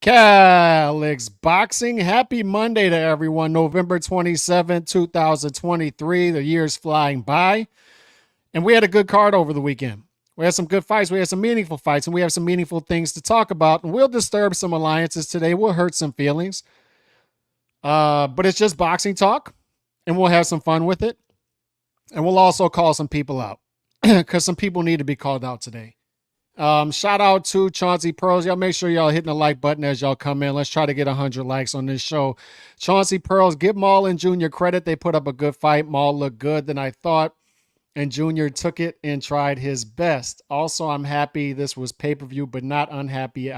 Calix Boxing. Happy Monday to everyone. November 27th, 2023. The year's flying by. And we had a good card over the weekend. We had some good fights. We had some meaningful fights, and we have some meaningful things to talk about. And we'll disturb some alliances today. We'll hurt some feelings. But it's just boxing talk, and we'll have some fun with it. And we'll also call some people out because some people need to be called out today. Shout out to Chauncey Pearls. Y'all make sure y'all hitting the like button as y'all come in. Let's try to get 100 likes on this show. Chauncey Pearls, give Maul and Junior credit. They put up a good fight. Maul looked good than I thought, and Junior took it and tried his best. Also, I'm happy this was pay-per-view, but not unhappy.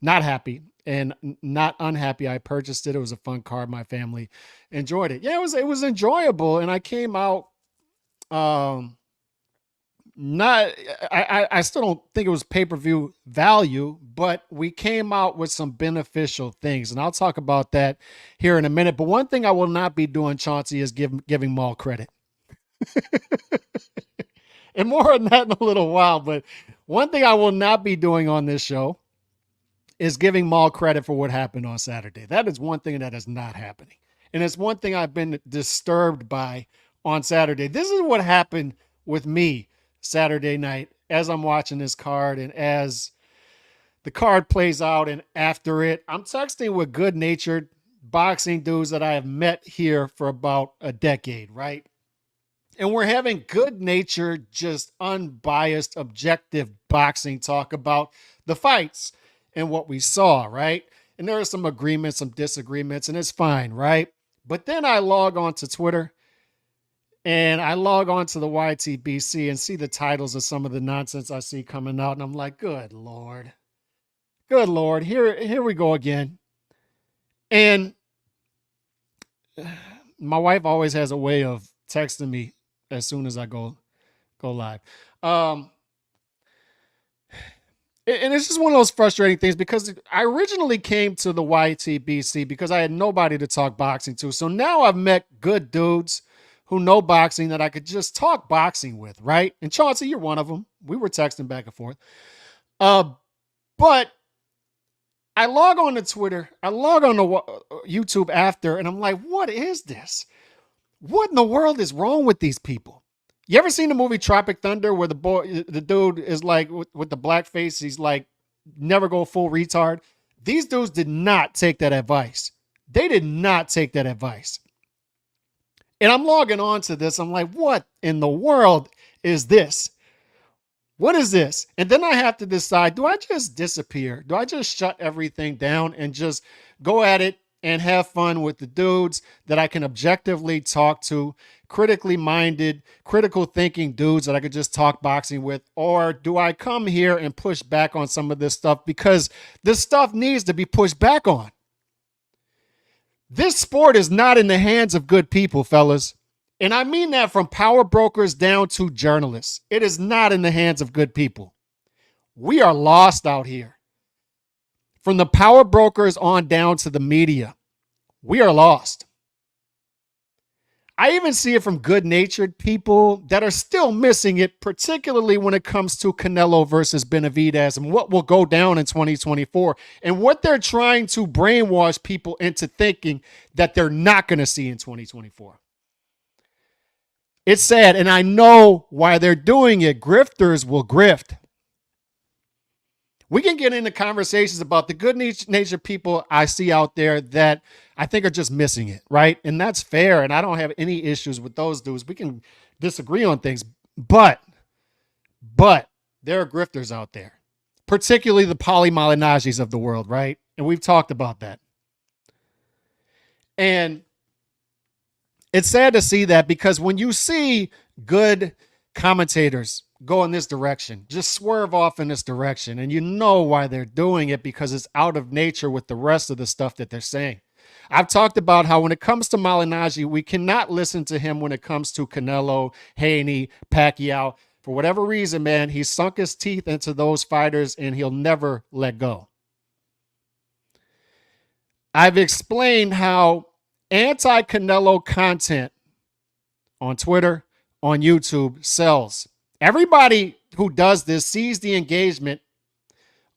Not happy and not unhappy. I purchased it. It was a fun card. My family enjoyed it. Yeah, it was enjoyable, and I came out not I still don't think it was pay-per-view value, but we came out with some beneficial things, and I'll talk about that here in a minute. But one thing I will not be doing, Chauncey, is giving Maul credit. And more on that in a little while. But one thing I will not be doing on this show is giving Maul credit for what happened on Saturday. That is one thing that is not happening. And it's one thing I've been disturbed by on Saturday. This is what happened with me Saturday night as I'm watching this card, and as the card plays out, and after it, I'm texting with good-natured boxing dudes that I have met here for about a decade, right? And we're having good-natured, just unbiased, objective boxing talk about the fights and what we saw, right? And there are some agreements, some disagreements, and it's fine, right? But then I log on to Twitter, and I log on to the YTBC and see the titles of some of the nonsense I see coming out. And I'm like, good Lord. Good Lord. Here we go again. And my wife always has a way of texting me as soon as I go live. And it's just one of those frustrating things, because I originally came to the YTBC because I had nobody to talk boxing to. So now I've met good dudes who know boxing that I could just talk boxing with, right? And Chauncey, you're one of them. We were texting back and forth. But I log on to Twitter, I log on to YouTube after, and I'm like, what is this? What in the world is wrong with these people? You ever seen the movie Tropic Thunder, where the dude is like with the black face, he's like, never go full retard? These dudes did not take that advice. They did not take that advice. And I'm logging on to this. I'm like, what in the world is this? What is this? And then I have to decide, do I just disappear? Do I just shut everything down and just go at it and have fun with the dudes that I can objectively talk to, critically minded, critical thinking dudes that I could just talk boxing with? Or do I come here and push back on some of this stuff, because this stuff needs to be pushed back on? This sport is not in the hands of good people, fellas. And I mean that from power brokers down to journalists. It is not in the hands of good people. We are lost out here. From the power brokers on down to the media, we are lost. I even see it from good-natured people that are still missing it, particularly when it comes to Canelo versus Benavidez and what will go down in 2024, and what they're trying to brainwash people into thinking that they're not going to see in 2024. It's sad, and I know why they're doing it. Grifters will grift. We can get into conversations about the good-natured people I see out there that I think are just missing it, right? And that's fair, and I don't have any issues with those dudes. We can disagree on things, but there are grifters out there, particularly the Paulie Malignaggi's of the world, right? And we've talked about that. And it's sad to see that, because when you see good commentators go in this direction, just swerve off in this direction, and you know why they're doing it, because it's out of nature with the rest of the stuff that they're saying. I've talked about how when it comes to Malignaggi, we cannot listen to him when it comes to Canelo, Haney, Pacquiao. For whatever reason, man, he's sunk his teeth into those fighters, and he'll never let go. I've explained how anti-Canelo content on Twitter, on YouTube sells. Everybody who does this sees the engagement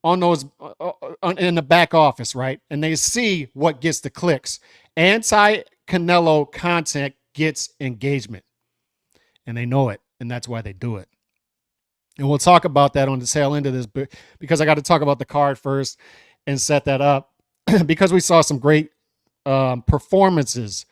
on those in the back office, right? And they see what gets the clicks. Anti Canelo content gets engagement, and they know it, and that's why they do it. And we'll talk about that on the tail end of this, because I got to talk about the card first and set that up because we saw some great performances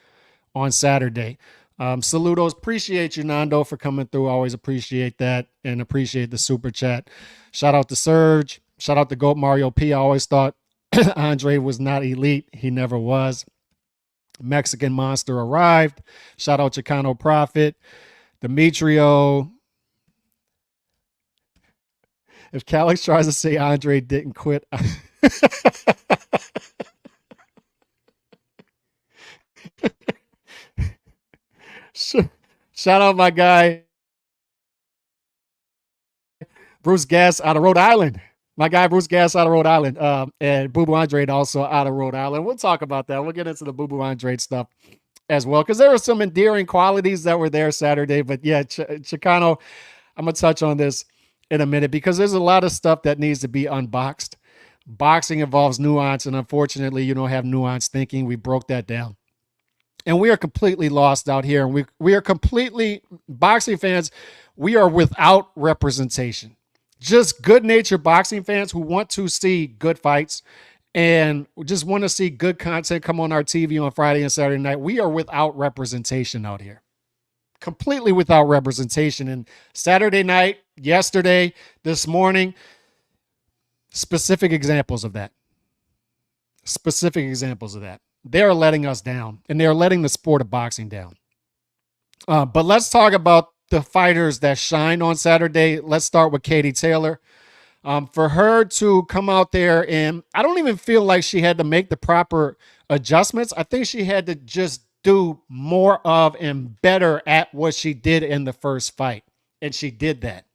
on Saturday. Saludos. Appreciate you, Nando, for coming through. Always appreciate that and appreciate the super chat. Shout out to Surge. Shout out to Goat Mario P. I always thought Andre was not elite. He never was. Mexican Monster arrived. Shout out Chicano Prophet. Demetrio. If Calix tries to say Andre didn't quit. Shout out my guy, Bruce Gass out of Rhode Island. My guy, Bruce Gass out of Rhode Island. And Boo Boo Andre also out of Rhode Island. We'll talk about that. We'll get into the Boo Boo Andre stuff as well, because there were some endearing qualities that were there Saturday. But yeah, Chicano, I'm going to touch on this in a minute because there's a lot of stuff that needs to be unboxed. Boxing involves nuance, and unfortunately, you don't have nuanced thinking. We broke that down. And we are completely lost out here. And we are completely, boxing fans, we are without representation. Just good-natured boxing fans who want to see good fights and just want to see good content come on our TV on Friday and Saturday night. We are without representation out here. Completely without representation. And Saturday night, yesterday, this morning, specific examples of that. Specific examples of that. They're letting us down, and they're letting the sport of boxing down. But let's talk about the fighters that shined on Saturday. Let's start with Katie Taylor. For her to come out there, and I don't even feel like she had to make the proper adjustments. I think she had to just do more of and better at what she did in the first fight, and she did that.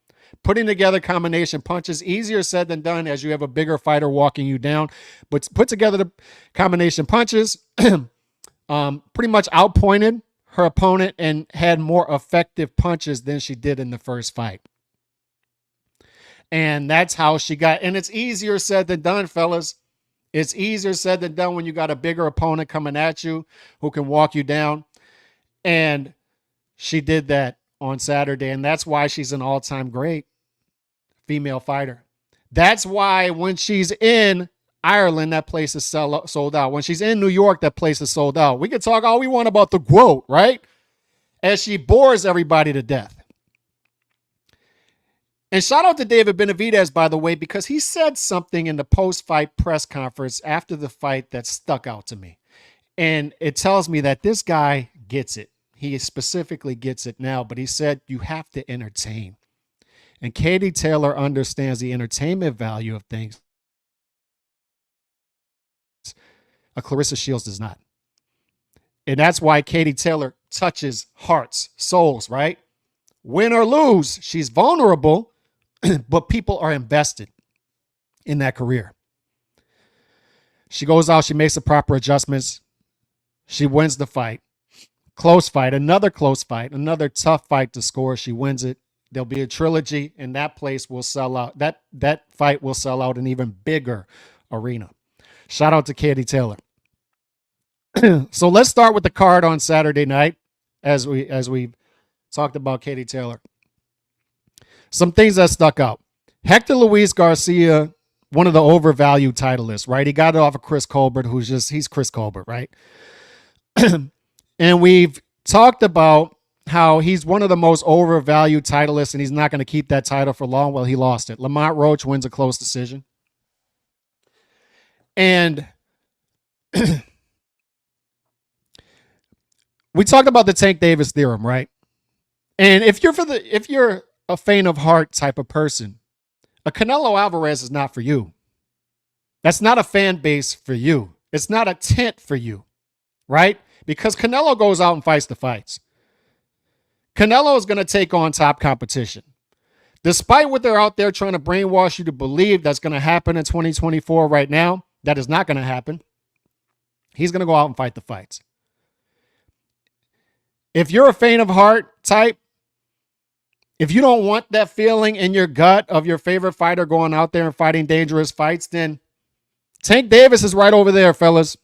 Putting together combination punches, easier said than done as you have a bigger fighter walking you down. But put together the combination punches, pretty much outpointed her opponent and had more effective punches than she did in the first fight. And that's how she got, and it's easier said than done, fellas. It's easier said than done when you got a bigger opponent coming at you who can walk you down. And she did that on Saturday, and that's why she's an all-time great female fighter. That's why when she's in Ireland, that place is sold out. When she's in New York, that place is sold out. We can talk all we want about the quote, right? As she bores everybody to death. And shout out to David Benavidez, by the way, because he said something in the post-fight press conference after the fight that stuck out to me. And it tells me that this guy gets it. He specifically gets it now, but he said you have to entertain. And Katie Taylor understands the entertainment value of things. Clarissa Shields does not. And that's why Katie Taylor touches hearts, souls, right? Win or lose, she's vulnerable, but people are invested in that career. She goes out, she makes the proper adjustments. She wins the fight. Close fight, another close fight, another tough fight to score. She wins it. There'll be a trilogy, and that place will sell out. That fight will sell out an even bigger arena. Shout out to Katie Taylor. So let's start with the card on Saturday night, as we talked about Katie Taylor. Some things that stuck out. Hector Luis Garcia, one of the overvalued titleists, right? He got it off of Chris Colbert, he's Chris Colbert, right? And we've talked about how he's one of the most overvalued titleists, and he's not going to keep that title for long. Well, he lost it. Lamont Roach wins a close decision. And we talked about the Tank Davis theorem, right? And if you're a faint of heart type of person, a Canelo Alvarez is not for you. That's not a fan base for you. It's not a tent for you, right? Because Canelo goes out and fights the fights. Canelo is going to take on top competition. Despite what they're out there trying to brainwash you to believe that's going to happen in 2024 right now, that is not going to happen. He's going to go out and fight the fights. If you're a faint of heart type, If you don't want that feeling in your gut of your favorite fighter going out there and fighting dangerous fights, then Tank Davis is right over there, fellas.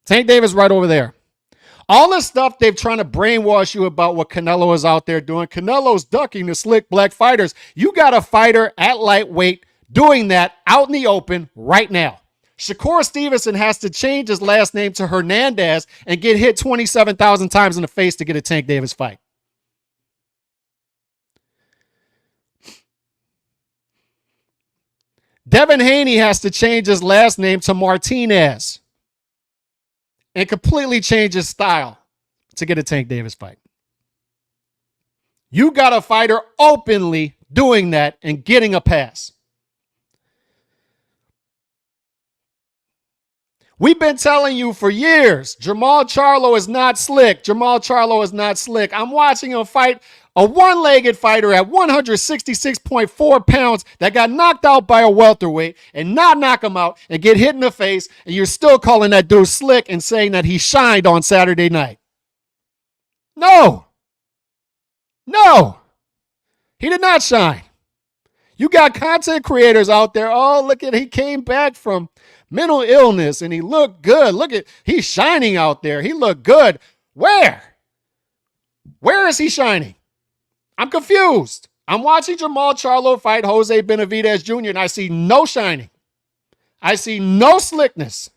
Tank Davis right over there. All the stuff they've trying to brainwash you about what Canelo is out there doing. Canelo's ducking the slick black fighters. You got a fighter at lightweight doing that out in the open right now. Shakur Stevenson has to change his last name to Hernandez and get hit 27,000 times in the face to get a Tank Davis fight. Devin Haney has to change his last name to Martinez and completely change his style to get a Tank Davis fight. You got a fighter openly doing that and getting a pass. We've been telling you for years, Jermall Charlo is not slick. Jermall Charlo is not slick. I'm watching him fight a one-legged fighter at 166.4 pounds that got knocked out by a welterweight and not knock him out and get hit in the face, and you're still calling that dude slick and saying that he shined on Saturday night. No. He did not shine. You got content creators out there. Oh, look at, he came back from mental illness and he looked good. Look at, he's shining out there. He looked good. Where is he shining? I'm confused. I'm watching Jermall Charlo fight Jose Benavidez Jr. and I see no shining. I see no slickness.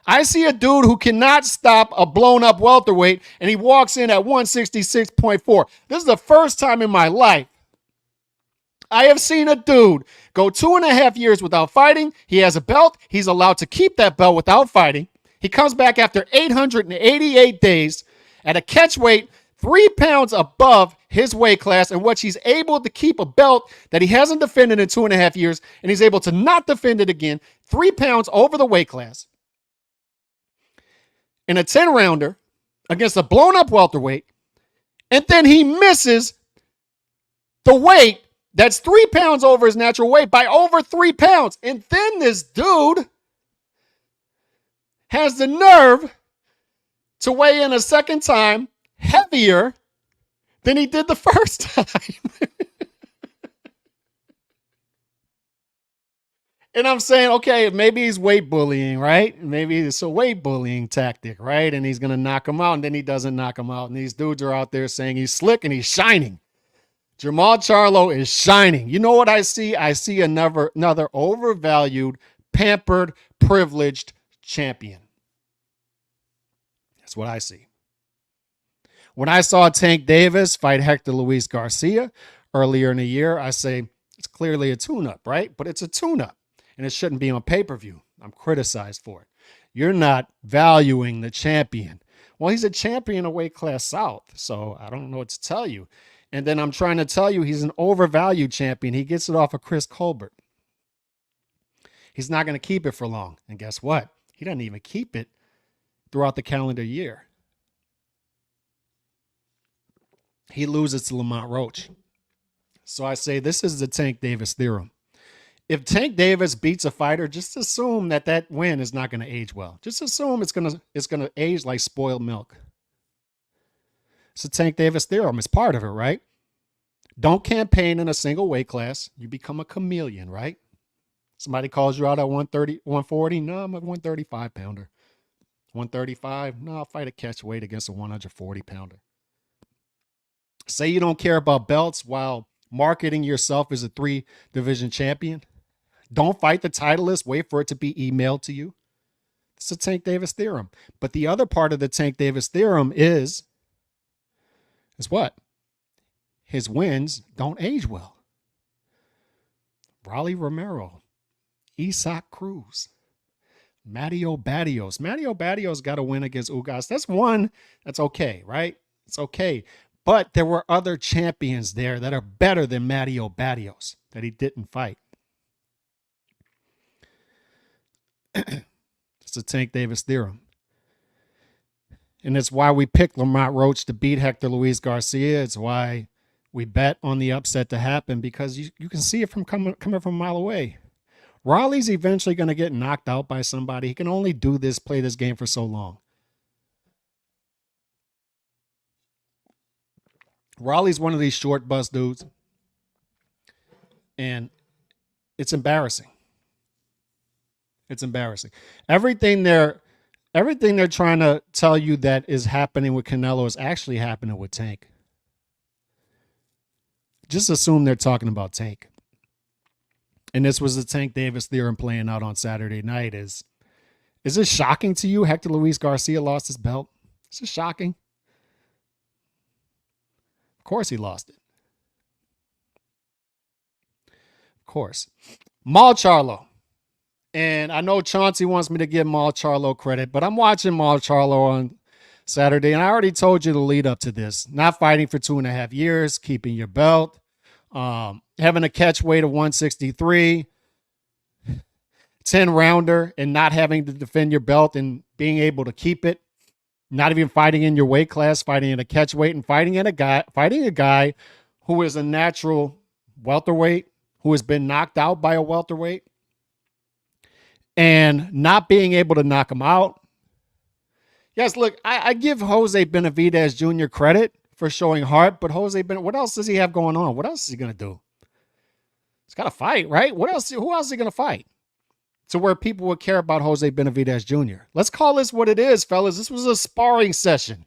I see a dude who cannot stop a blown up welterweight and he walks in at 166.4. This is the first time in my life I have seen a dude go 2.5 years without fighting. He has a belt. He's allowed to keep that belt without fighting. He comes back after 888 days at a catch weight 3 pounds above his weight class, in which he's able to keep a belt that he hasn't defended in 2.5 years, and he's able to not defend it again 3 pounds over the weight class in a 10-rounder against a blown-up welterweight, and then he misses the weight that's 3 pounds over his natural weight by over 3 pounds. And then this dude has the nerve to weigh in a second time heavier than he did the first time. And I'm saying, okay, maybe he's weight bullying, right? Maybe it's a weight bullying tactic, right? And he's going to knock him out, and then he doesn't knock him out. And these dudes are out there saying he's slick and he's shining. Jermall Charlo is shining. You know what I see? I see another overvalued, pampered, privileged champion. That's what I see. When I saw Tank Davis fight Hector Luis Garcia earlier in the year, I say it's clearly a tune-up, right? But it's a tune-up, and it shouldn't be on pay-per-view. I'm criticized for it. You're not valuing the champion. Well, he's a champion of weight class South, so I don't know what to tell you. And then I'm trying to tell you he's an overvalued champion. He gets it off of Chris Colbert. He's not going to keep it for long. And guess what? He doesn't even keep it throughout the calendar year. He loses to Lamont Roach. So I say this is the Tank Davis theorem. If Tank Davis beats a fighter, just assume that win is not going to age well. Just assume it's going to age like spoiled milk. It's the Tank Davis theorem. It's part of it, right? Don't campaign in a single weight class. You become a chameleon, right? Somebody calls you out at 130, 140. No, I'm a 135 pounder. 135. No, I'll fight a catch weight against a 140 pounder. Say you don't care about belts while marketing yourself as a 3-division champion. Don't fight the titleist. Wait for it to be emailed to you. It's the Tank Davis theorem. But the other part of the Tank Davis theorem is what? His wins don't age well. Rolly Romero, Isaac Cruz, Matteo Barrios. Matteo Barrios got a win against Ugas. That's one. That's okay, right? It's okay. But there were other champions there that are better than Matteo Barrios that he didn't fight. It's the Tank Davis theorem. And it's why we picked Lamont Roach to beat Hector Luis Garcia. It's why we bet on the upset to happen, because you can see it from coming from a mile away. Raleigh's eventually going to get knocked out by somebody. He can only play this game for so long. Raleigh's one of these short bus dudes, and it's embarrassing. It's embarrassing. Everything they're trying to tell you that is happening with Canelo is actually happening with Tank. Just assume they're talking about Tank. And this was the Tank Davis theorem playing out on Saturday night. Is this shocking to you? Hector Luis Garcia lost his belt. Is this shocking? Of course he lost it. Of course. Mal Charlo. And I know Chauncey wants me to give Mal Charlo credit, but I'm watching Mal Charlo on Saturday, and I already told you the lead up to this. Not fighting for 2.5 years, keeping your belt, having a catch weight of 163, 10-rounder, and not having to defend your belt and being able to keep it. Not even fighting in your weight class, fighting in a catch weight, and fighting a guy who is a natural welterweight, who has been knocked out by a welterweight, and not being able to knock him out. Yes, look, I give Jose Benavidez Jr. credit for showing heart, but what else does he have going on? What else is he going to do? He's got to fight, right? Who else is he going to fight? To where people would care about Jose Benavidez Jr. Let's call this what it is, fellas. This was a sparring session.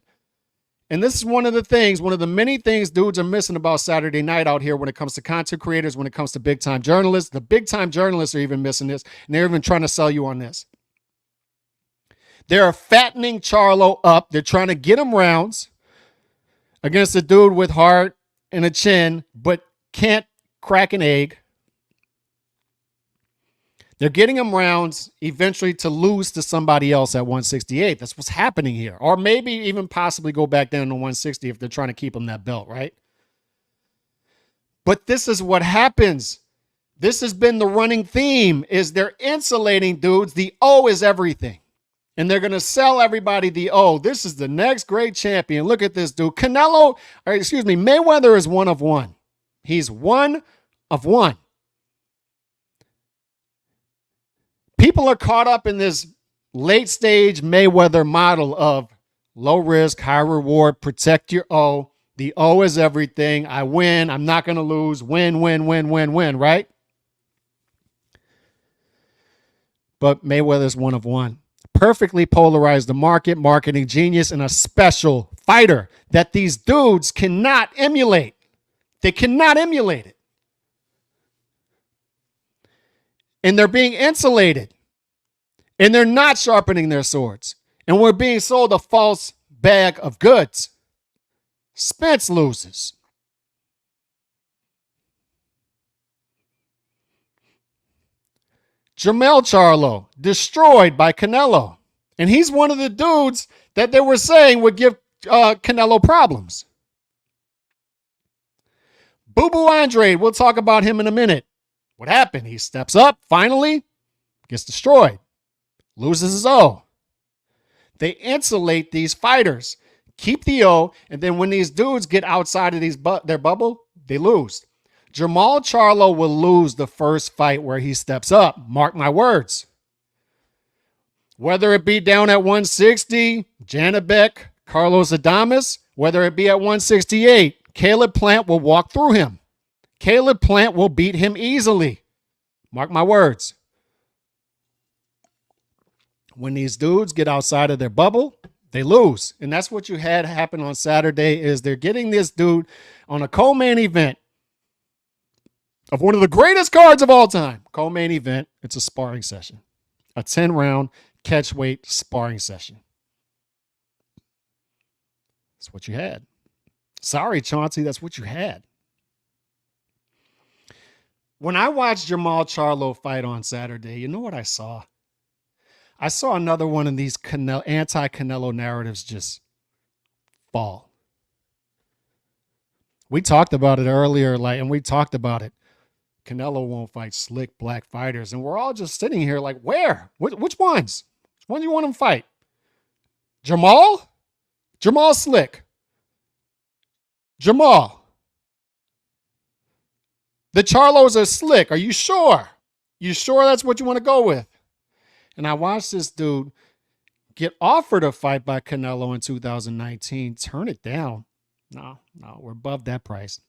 And this is one of the many things dudes are missing about Saturday night out here when it comes to content creators, when it comes to big-time journalists. The big-time journalists are even missing this, and they're even trying to sell you on this. They're fattening Charlo up. They're trying to get him rounds against a dude with heart and a chin, but can't crack an egg. They're getting him rounds eventually to lose to somebody else at 168. That's what's happening here. Or maybe even possibly go back down to 160 if they're trying to keep him that belt, right? But this is what happens. This has been the running theme, is they're insulating dudes. The O is everything. And they're going to sell everybody the O. This is the next great champion. Look at this dude. Mayweather is one of one. He's one of one. People are caught up in this late stage Mayweather model of low risk, high reward, protect your O. The O is everything. I win. I'm not going to lose. Win, win, win, win, win, right? But Mayweather's one of one. Perfectly polarized the market, marketing genius, and a special fighter that these dudes cannot emulate. They cannot emulate it. And they're being insulated. And they're not sharpening their swords. And we're being sold a false bag of goods. Spence loses. Jermell Charlo, destroyed by Canelo. And he's one of the dudes that they were saying would give Canelo problems. Boo Boo Andre, we'll talk about him in a minute. What happened? He steps up, finally, gets destroyed, loses his O. They insulate these fighters, keep the O, and then when these dudes get outside of their bubble, they lose. Jermall Charlo will lose the first fight where he steps up. Mark my words. Whether it be down at 160, Janibek, Carlos Adames, whether it be at 168, Caleb Plant will walk through him. Caleb Plant will beat him easily. Mark my words. When these dudes get outside of their bubble, they lose. And that's what you had happen on Saturday, is they're getting this dude on a co-main event of one of the greatest cards of all time. Co-main event. It's a sparring session. A 10-round catchweight sparring session. That's what you had. Sorry, Chauncey, that's what you had. When I watched Jermall Charlo fight on Saturday, you know what I saw? I saw another one of these anti-Canelo narratives just fall. We talked about it earlier, and we talked about it. Canelo won't fight slick black fighters, and we're all just sitting here like, where? Which ones? Which one do you want him to fight? Jermall? Jermall slick. Jermall. The Charlos are slick. Are you sure? You sure that's what you want to go with? And I watched this dude get offered a fight by Canelo in 2019, turn it down. No, we're above that price.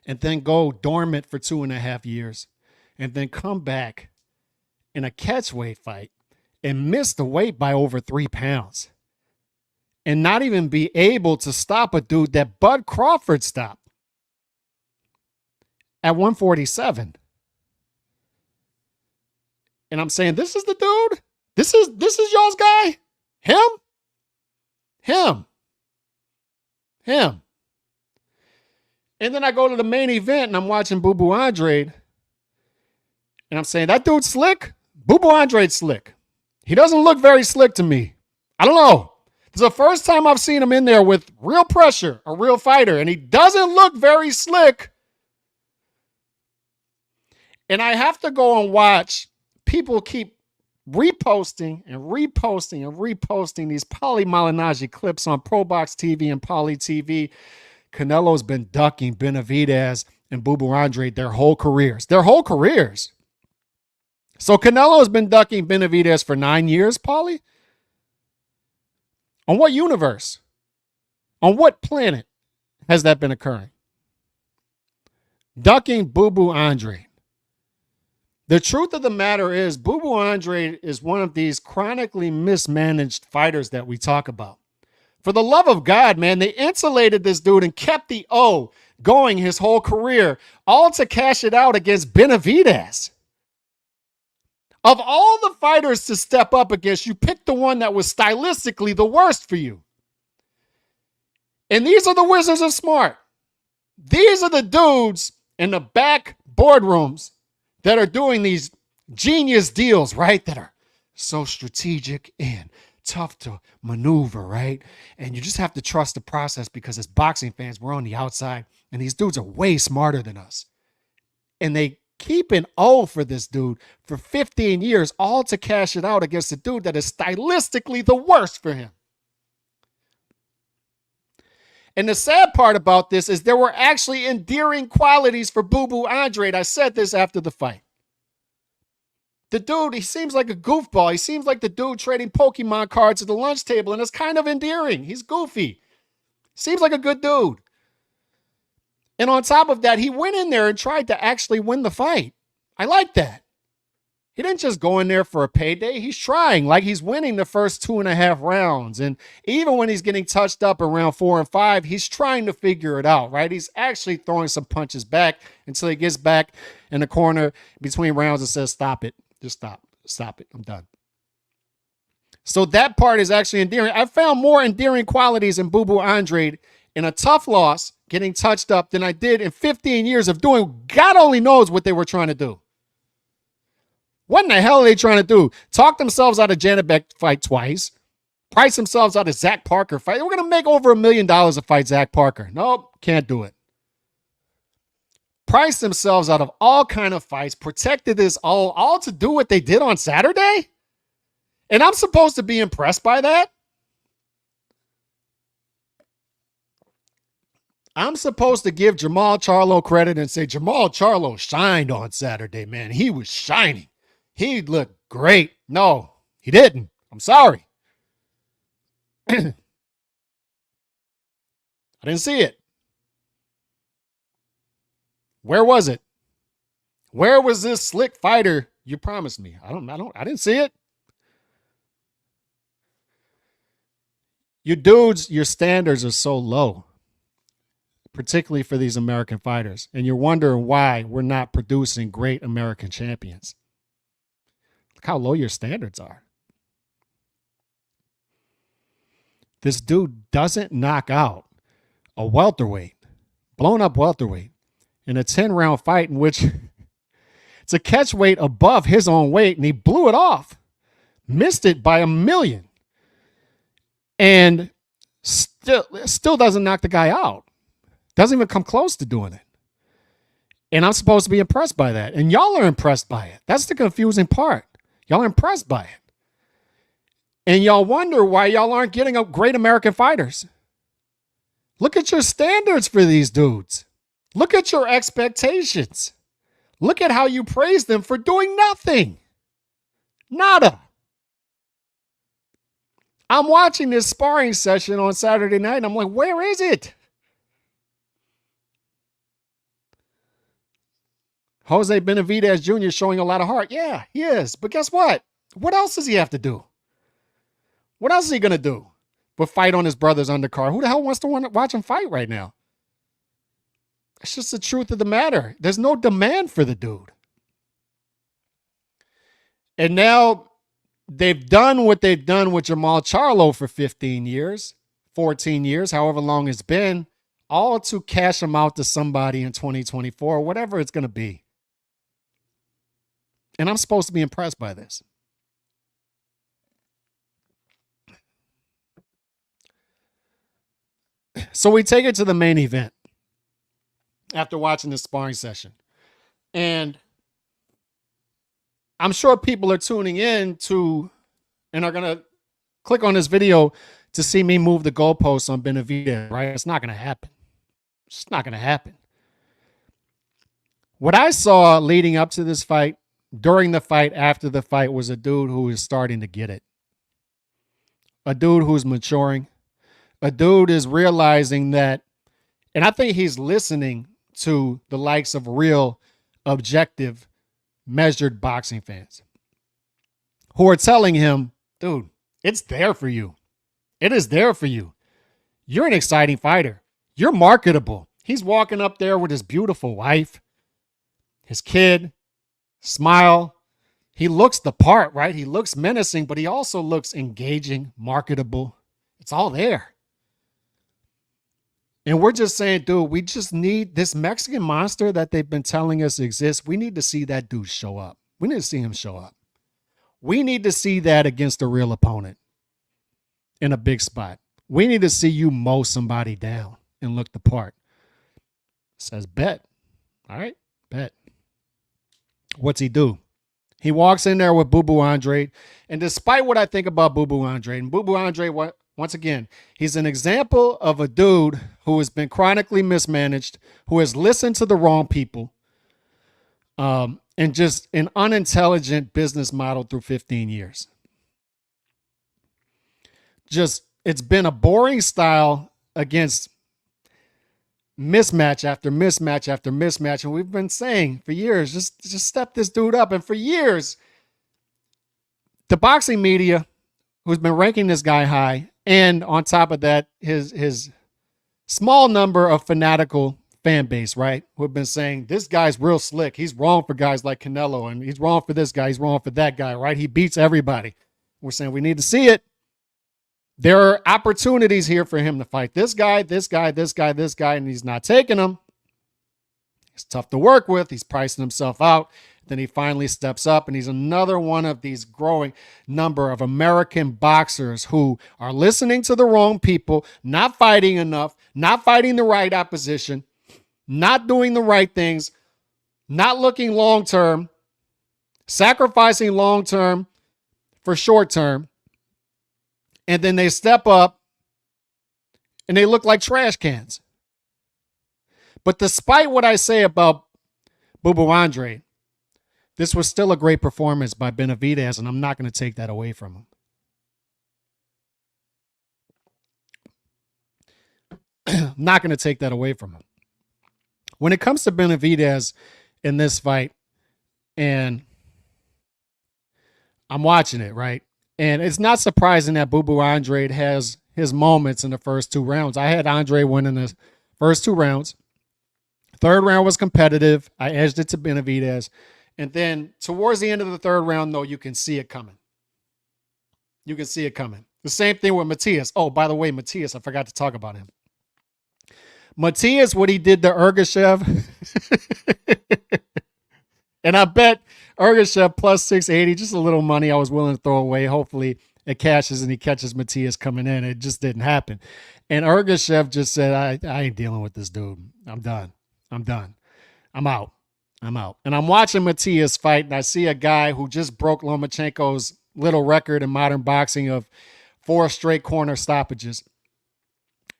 And then go dormant for 2.5 years and then come back in a catchweight fight and miss the weight by over 3 pounds and not even be able to stop a dude that Bud Crawford stopped at 147. And I'm saying, this is the dude? This is y'all's guy? Him. And then I go to the main event and I'm watching Boo Boo Andre. And I'm saying, that dude's slick? Boo Boo Andre's slick. He doesn't look very slick to me. I don't know. This is the first time I've seen him in there with real pressure, a real fighter. And he doesn't look very slick. And I have to go and watch. People keep reposting these Paulie Malignaggi clips on ProBox TV and Paulie TV. Canelo's been ducking Benavidez and Boo Boo Andre their whole careers. So Canelo's been ducking Benavidez for 9 years, Paulie? On what universe? On what planet has that been occurring? Ducking Boo Boo Andre. The truth of the matter is, Boo Boo Andre is one of these chronically mismanaged fighters that we talk about. For the love of God, man, they insulated this dude and kept the O going his whole career, all to cash it out against Benavidez. Of all the fighters to step up against, you picked the one that was stylistically the worst for you. And these are the wizards of smart. These are the dudes in the back boardrooms that are doing these genius deals, right? That are so strategic and tough to maneuver, right? And you just have to trust the process because as boxing fans, we're on the outside and these dudes are way smarter than us. And they keep an O for this dude for 15 years, all to cash it out against a dude that is stylistically the worst for him. And the sad part about this is there were actually endearing qualities for Boo Boo Andre. I said this after the fight. The dude, he seems like a goofball. He seems like the dude trading Pokemon cards at the lunch table, and it's kind of endearing. He's goofy. Seems like a good dude. And on top of that, he went in there and tried to actually win the fight. I like that. He didn't just go in there for a payday. He's trying, like he's winning the first 2.5 rounds. And even when he's getting touched up in round 4 and 5, he's trying to figure it out, right? He's actually throwing some punches back until he gets back in the corner between rounds and says, stop it. Just stop it. I'm done. So that part is actually endearing. I found more endearing qualities in Boo Boo Andre in a tough loss, getting touched up, than I did in 15 years of doing God only knows what they were trying to do. What in the hell are they trying to do? Talk themselves out of Janet Beck fight twice. Price themselves out of Zach Parker fight. We're going to make over $1 million to fight Zach Parker. Nope, can't do it. Priced themselves out of all kind of fights, protected this all to do what they did on Saturday? And I'm supposed to be impressed by that? I'm supposed to give Jamal Charlo credit and say Jamal Charlo shined on Saturday, man. He was shining. He looked great. No, he didn't. I'm sorry. I didn't see it. Where was it? Where was this slick fighter you promised me? I didn't see it. You dudes, your standards are so low, particularly for these American fighters. And you're wondering why we're not producing great American champions. Look how low your standards are. This dude doesn't knock out a welterweight, blown up welterweight, in a 10-round fight in which it's a catch weight above his own weight, and he blew it off. Missed it by 1 million. And still doesn't knock the guy out. Doesn't even come close to doing it. And I'm supposed to be impressed by that. And y'all are impressed by it. That's the confusing part. Y'all are impressed by it. And y'all wonder why y'all aren't getting up great American fighters. Look at your standards for these dudes. Look at your expectations. Look at how you praise them for doing nothing. Nada. I'm watching this sparring session on Saturday night, and I'm like, where is it? Jose Benavidez Jr. is showing a lot of heart. Yeah, he is. But guess what? What else does he have to do? What else is he going to do but fight on his brother's undercard? Who the hell wants to watch him fight right now? It's just the truth of the matter. There's no demand for the dude. And now they've done what they've done with Jamal Charlo for 15 years, 14 years, however long it's been, all to cash him out to somebody in 2024, whatever it's going to be. And I'm supposed to be impressed by this. So we take it to the main event after watching this sparring session. And I'm sure people are tuning in to and are going to click on this video to see me move the goalposts on Benavidez, right? It's not going to happen. It's not going to happen. What I saw leading up to this fight, during the fight, after the fight, was a dude who is starting to get it. A dude who's maturing. A dude is realizing that, and I think he's listening to the likes of real, objective, measured boxing fans who are telling him, dude, it's there for you. It is there for you. You're an exciting fighter. You're marketable. He's walking up there with his beautiful wife, his kid, smile. He looks the part, right? He looks menacing, but he also looks engaging, marketable. It's all there. And we're just saying, dude, we just need this Mexican monster that they've been telling us exists. We need to see that dude show up. We need to see him show up. We need to see that against a real opponent in a big spot. We need to see you mow somebody down and look the part. Says bet. All right, bet. What's he do? He walks in there with Boo Boo Andre. And despite what I think about Boo Boo Andre, and Boo Boo Andre, once again, he's an example of a dude who has been chronically mismanaged, who has listened to the wrong people, and just an unintelligent business model through 15 years. Just, it's been a boring style against mismatch after mismatch after mismatch. And we've been saying for years, just step this dude up. And for years, the boxing media, who's been ranking this guy high, and on top of that, his small number of fanatical fan base, right, who have been saying, this guy's real slick. He's wrong for guys like Canelo, and he's wrong for this guy. He's wrong for that guy, right? He beats everybody. We're saying we need to see it. There are opportunities here for him to fight this guy, this guy, this guy, this guy, and he's not taking them. He's tough to work with. He's pricing himself out. Then he finally steps up, and he's another one of these growing number of American boxers who are listening to the wrong people, not fighting enough, not fighting the right opposition, not doing the right things, not looking long-term, sacrificing long-term for short-term, and then they step up, and they look like trash cans. But despite what I say about Boo Boo Andre, this was still a great performance by Benavidez, and I'm not going to take that away from him. I'm not going to take that away from him. When it comes to Benavidez in this fight, and I'm watching it, right? And it's not surprising that Boo Boo Andre has his moments in the first two rounds. I had Andre winning the first two rounds. Third round was competitive. I edged it to Benavidez. And then towards the end of the third round, though, you can see it coming. You can see it coming. The same thing with Matias. Oh, by the way, Matias, I forgot to talk about him. Matias, what he did to Ergashev. And I bet Ergashev plus 680, just a little money I was willing to throw away. Hopefully it cashes and he catches Matias coming in. It just didn't happen. And Ergashev just said, I ain't dealing with this dude. I'm done. I'm done. I'm out. I'm out. And I'm watching Matias fight, and I see a guy who just broke Lomachenko's little record in modern boxing of 4 straight corner stoppages.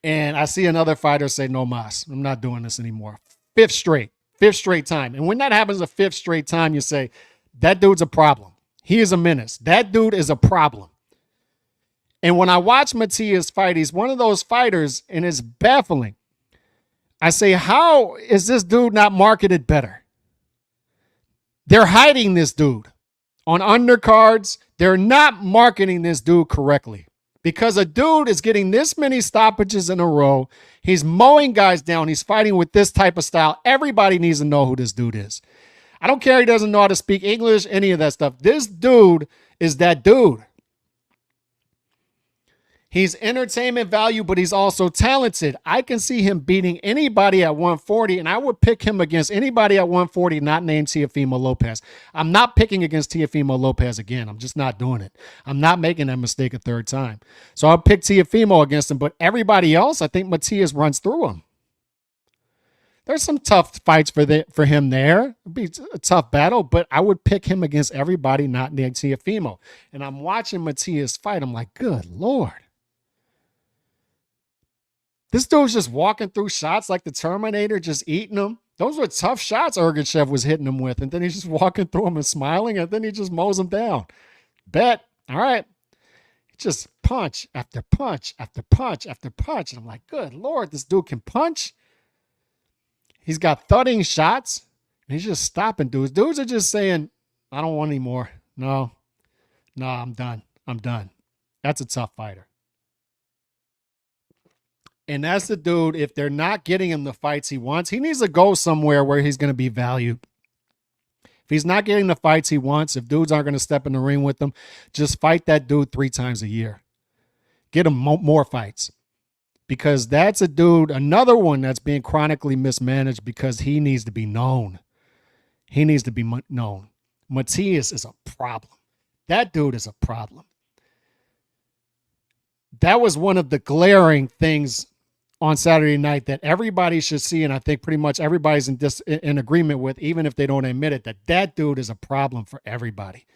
And I see another fighter say, no mas, I'm not doing this anymore. Fifth straight time. And when that happens a fifth straight time, you say, that dude's a problem. He is a menace. That dude is a problem. And when I watch Matias fight, he's one of those fighters, and it's baffling. I say, how is this dude not marketed better? They're hiding this dude on undercards. They're not marketing this dude correctly because a dude is getting this many stoppages in a row. He's mowing guys down. He's fighting with this type of style. Everybody needs to know who this dude is. I don't care. He doesn't know how to speak English, any of that stuff. This dude is that dude. He's entertainment value, but he's also talented. I can see him beating anybody at 140, and I would pick him against anybody at 140 not named Teofimo Lopez. I'm not picking against Teofimo Lopez again. I'm just not doing it. I'm not making that mistake a third time. So I'll pick Teofimo against him, but everybody else, I think Matias runs through him. There's some tough fights for him there. It'd be a tough battle, but I would pick him against everybody not named Teofimo. And I'm watching Matias fight. I'm like, good Lord. This dude's just walking through shots like the Terminator, just eating them. Those were tough shots Ergachev was hitting him with, and then he's just walking through them and smiling, and then he just mows them down. Bet. All right. Just punch after punch after punch after punch. And I'm like, good Lord, this dude can punch. He's got thudding shots, and he's just stopping dudes. Dudes are just saying, I don't want any more. No, I'm done. I'm done. That's a tough fighter. And that's the dude, if they're not getting him the fights he wants, he needs to go somewhere where he's going to be valued. If he's not getting the fights he wants, if dudes aren't going to step in the ring with him, just fight that dude 3 times a year. Get him more fights. Because that's a dude, another one that's being chronically mismanaged because he needs to be known. He needs to be known. Matias is a problem. That dude is a problem. That was one of the glaring things on Saturday night that everybody should see, and I think pretty much everybody's in agreement with, even if they don't admit it, that dude is a problem for everybody.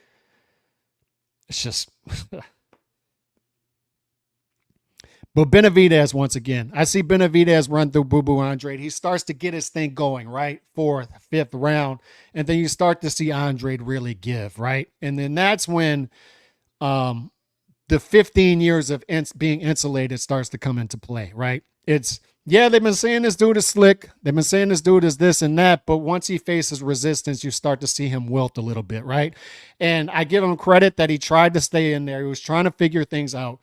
It's just... But Benavidez, once again, I see Benavidez run through Boo Andre. He starts to get his thing going, right? 4th, 5th round. And then you start to see Andre really give, right? And then that's when the 15 years of being insulated starts to come into play, right? It's, yeah, they've been saying this dude is slick. They've been saying this dude is this and that. But once he faces resistance, you start to see him wilt a little bit, right? And I give him credit that he tried to stay in there. He was trying to figure things out.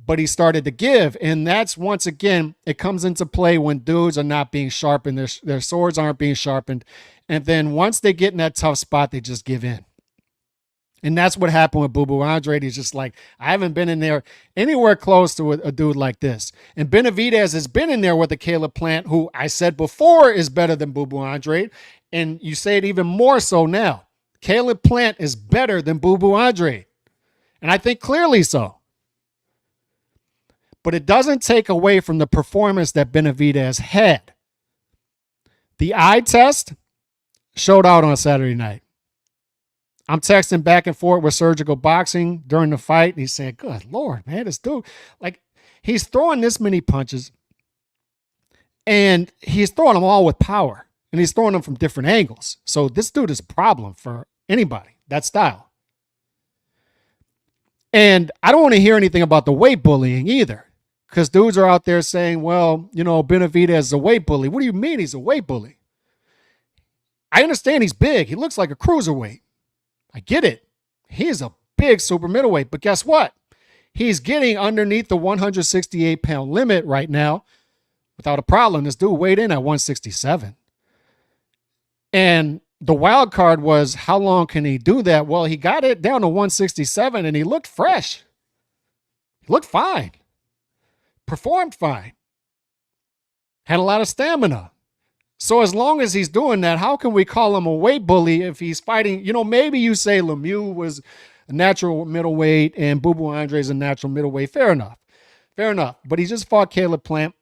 But he started to give, and that's, once again, it comes into play when dudes are not being sharpened, their swords aren't being sharpened, and then once they get in that tough spot, they just give in. And that's what happened with Boo Andre. He's just like, I haven't been in there anywhere close to a dude like this. And Benavidez has been in there with a Caleb Plant, who I said before is better than Boo Andre, and you say it even more so now. Caleb Plant is better than Boo Andre, and I think clearly so. But it doesn't take away from the performance that Benavidez had. The eye test showed out on Saturday night. I'm texting back and forth with Surgical Boxing during the fight, and he's saying, good Lord, man, this dude, like, he's throwing this many punches, and he's throwing them all with power, and he's throwing them from different angles. So this dude is a problem for anybody, that style. And I don't want to hear anything about the weight bullying either. Because dudes are out there saying, well, you know, Benavidez is a weight bully. What do you mean he's a weight bully? I understand he's big. He looks like a cruiserweight. I get it. He is a big super middleweight. But guess what? He's getting underneath the 168-pound limit right now without a problem. This dude weighed in at 167. And the wild card was, how long can he do that? Well, he got it down to 167, and he looked fresh. He looked fine. Performed fine. Had a lot of stamina. So as long as he's doing that, how can we call him a weight bully if he's fighting? You know, maybe you say Lemieux was a natural middleweight and Boo Andre is a natural middleweight. Fair enough. Fair enough. But he just fought Caleb Plant.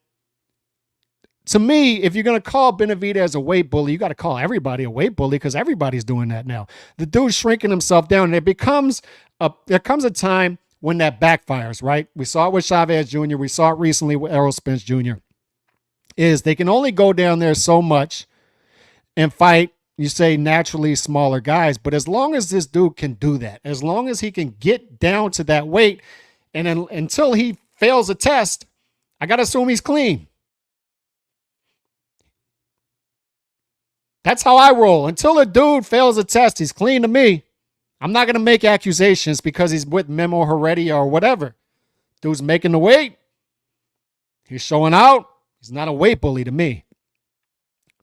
To me, if you're going to call Benavidez a weight bully, you got to call everybody a weight bully because everybody's doing that now. The dude's shrinking himself down, and there comes a time when that backfires, right? We saw it with Chavez Jr. We saw it recently with Errol Spence Jr. Is they can only go down there so much and fight, you say, naturally smaller guys. But as long as this dude can do that, as long as he can get down to that weight, And then until he fails a test, I got to assume he's clean. That's how I roll. Until a dude fails a test, he's clean to me. I'm not going to make accusations because he's with Memo Heredia or whatever. Dude's making the weight. He's showing out. He's not a weight bully to me.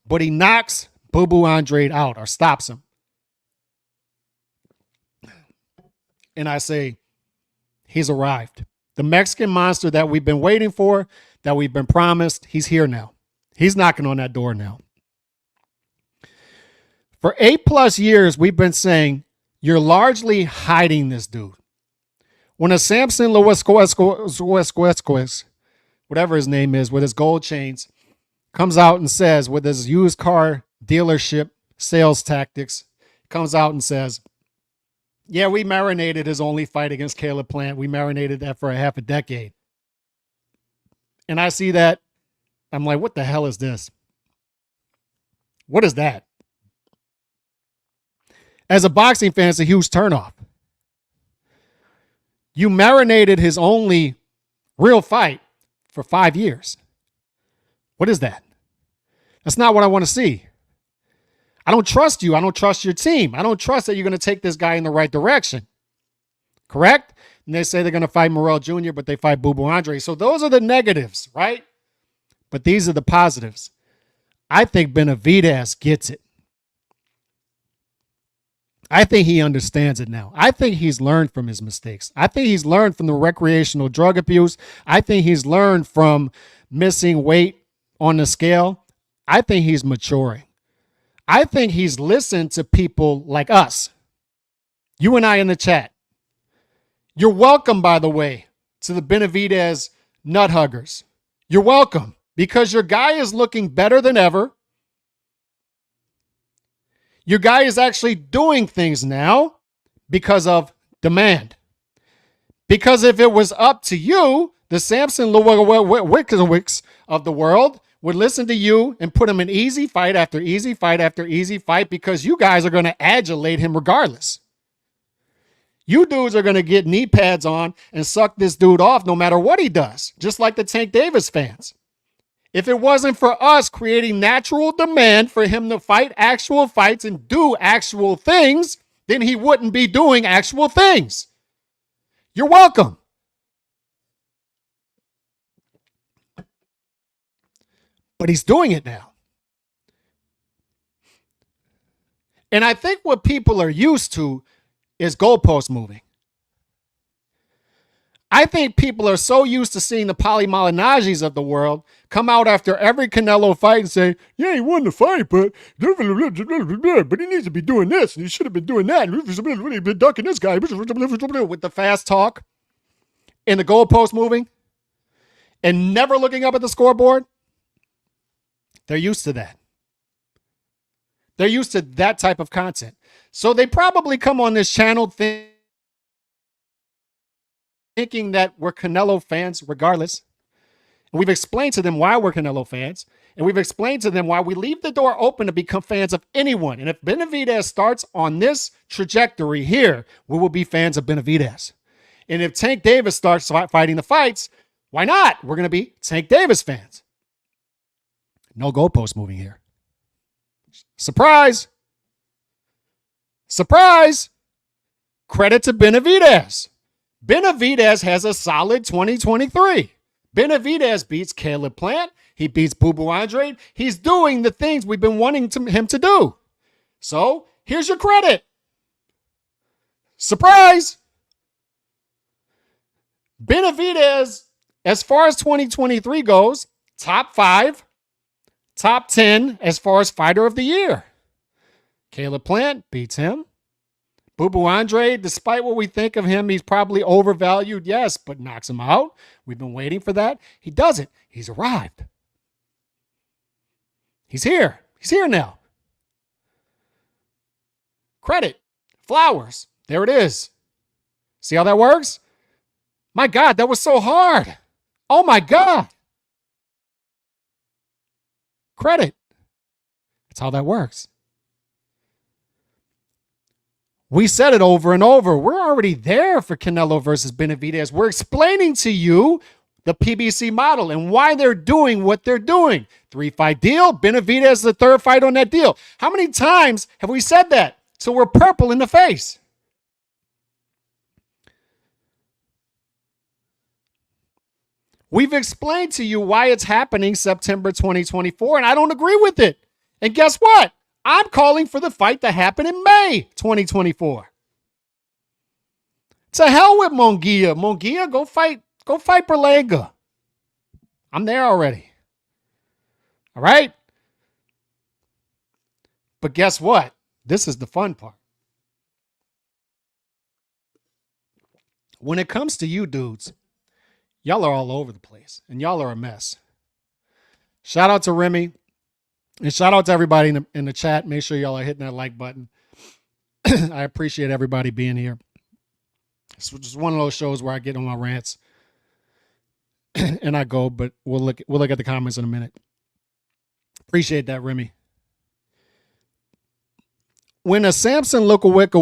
But he knocks Boo Boo Andre out or stops him. And I say, he's arrived. The Mexican monster that we've been waiting for, that we've been promised, he's here now. He's knocking on that door now. For 8+ years, we've been saying, you're largely hiding this dude. When a Samson Lewis, whatever his name is, with his gold chains, comes out and says, with his used car dealership sales tactics, comes out and says, yeah, we marinated his only fight against Caleb Plant. We marinated that for a half a decade. And I see that. I'm like, what the hell is this? What is that? As a boxing fan, it's a huge turnoff. You marinated his only real fight for 5 years. What is that? That's not what I want to see. I don't trust you. I don't trust your team. I don't trust that you're going to take this guy in the right direction. Correct? And they say they're going to fight Morrell Jr., but they fight Boo Boo Andre. So those are the negatives, right? But these are the positives. I think Benavidez gets it. I think he understands it now. I think he's learned from his mistakes. I think he's learned from the recreational drug abuse. I think he's learned from missing weight on the scale. I think he's maturing. I think he's listened to people like us, you and I in the chat. You're welcome, by the way, to the Benavidez nut huggers. You're welcome because your guy is looking better than ever. Your guy is actually doing things now because of demand. Because if it was up to you, the Samson Lewicks of the world would listen to you and put him in easy fight after easy fight after easy fight because you guys are going to adulate him regardless. You dudes are going to get knee pads on and suck this dude off no matter what he does, just like the Tank Davis fans. If it wasn't for us creating natural demand for him to fight actual fights and do actual things, then he wouldn't be doing actual things. You're welcome. But he's doing it now. And I think what people are used to is goalpost moving. I think people are so used to seeing the Paulie Malignaggi's of the world come out after every Canelo fight and say, yeah, he won the fight, but he needs to be doing this, and he should have been doing that, and he's been ducking this guy with the fast talk and the goalpost moving and never looking up at the scoreboard. They're used to that. They're used to that type of content. So they probably come on this channel thinking that we're Canelo fans regardless. And we've explained to them why we're Canelo fans. And we've explained to them why we leave the door open to become fans of anyone. And if Benavidez starts on this trajectory here, we will be fans of Benavidez. And if Tank Davis starts fighting the fights, why not? We're going to be Tank Davis fans. No goalpost moving here. Surprise. Surprise. Credit to Benavidez. Benavidez has a solid 2023. Benavidez beats Caleb Plant. He beats Boo Boo Andre. He's doing the things we've been wanting him to do. So here's your credit. Surprise. Benavidez, as far as 2023 goes, top 5, top 10 as far as fighter of the year. Caleb Plant beats him. Boo Boo Andre, despite what we think of him, he's probably overvalued, yes, but knocks him out. We've been waiting for that. He does it. He's arrived. He's here. He's here now. Credit. Flowers. There it is. See how that works? My God, that was so hard. Oh my God. Credit. That's how that works. We said it over and over. We're already there for Canelo versus Benavidez. We're explaining to you the PBC model and why they're doing what they're doing. 3-fight deal. Benavidez is the third fight on that deal. How many times have we said that? So we're purple in the face. We've explained to you why it's happening September 2024, and I don't agree with it. And guess what? I'm calling for the fight to happen in May 2024. To hell with Munguia. Munguia, go fight Berlanga. I'm there already. All right? But guess what? This is the fun part. When it comes to you dudes, y'all are all over the place, and y'all are a mess. Shout out to Remy, and shout out to everybody in the chat. Make sure y'all are hitting that like button. I appreciate everybody being here. It's just one of those shows where I get on my rants and I go, but we'll look at the comments in a minute. Appreciate that, Remy. When a Samson Lukowicz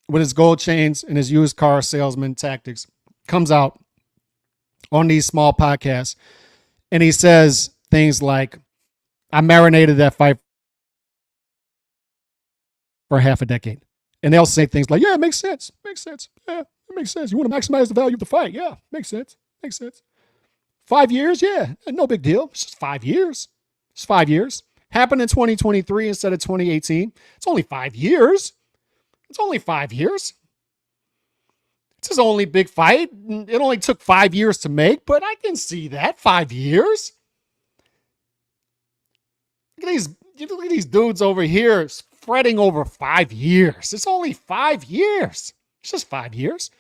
with his gold chains and his used car salesman tactics comes out on these small podcasts and he says things like, I marinated that fight for half a decade. And they'll say things like, yeah, it makes sense. Makes sense. Yeah, it makes sense. You want to maximize the value of the fight. Yeah, makes sense. Makes sense. 5 years? Yeah, no big deal. It's just 5 years. It's 5 years. Happened in 2023 instead of 2018. It's only 5 years. It's only 5 years. It's his only big fight. It only took 5 years to make, but I can see that. 5 years. Look at these dudes over here fretting over 5 years. It's only 5 years. It's just 5 years.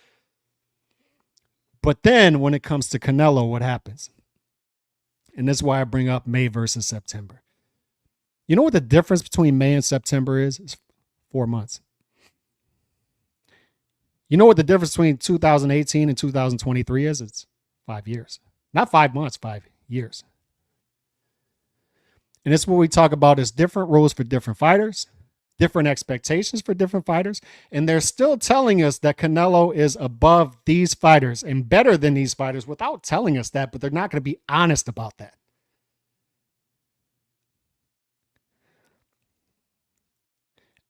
But then when it comes to Canelo, what happens? And this is why I bring up May versus September. You know what the difference between May and September is? It's 4 months. You know what the difference between 2018 and 2023 is? It's 5 years. Not 5 months, 5 years. And this is what we talk about is different rules for different fighters, different expectations for different fighters. And they're still telling us that Canelo is above these fighters and better than these fighters without telling us that, but they're not going to be honest about that.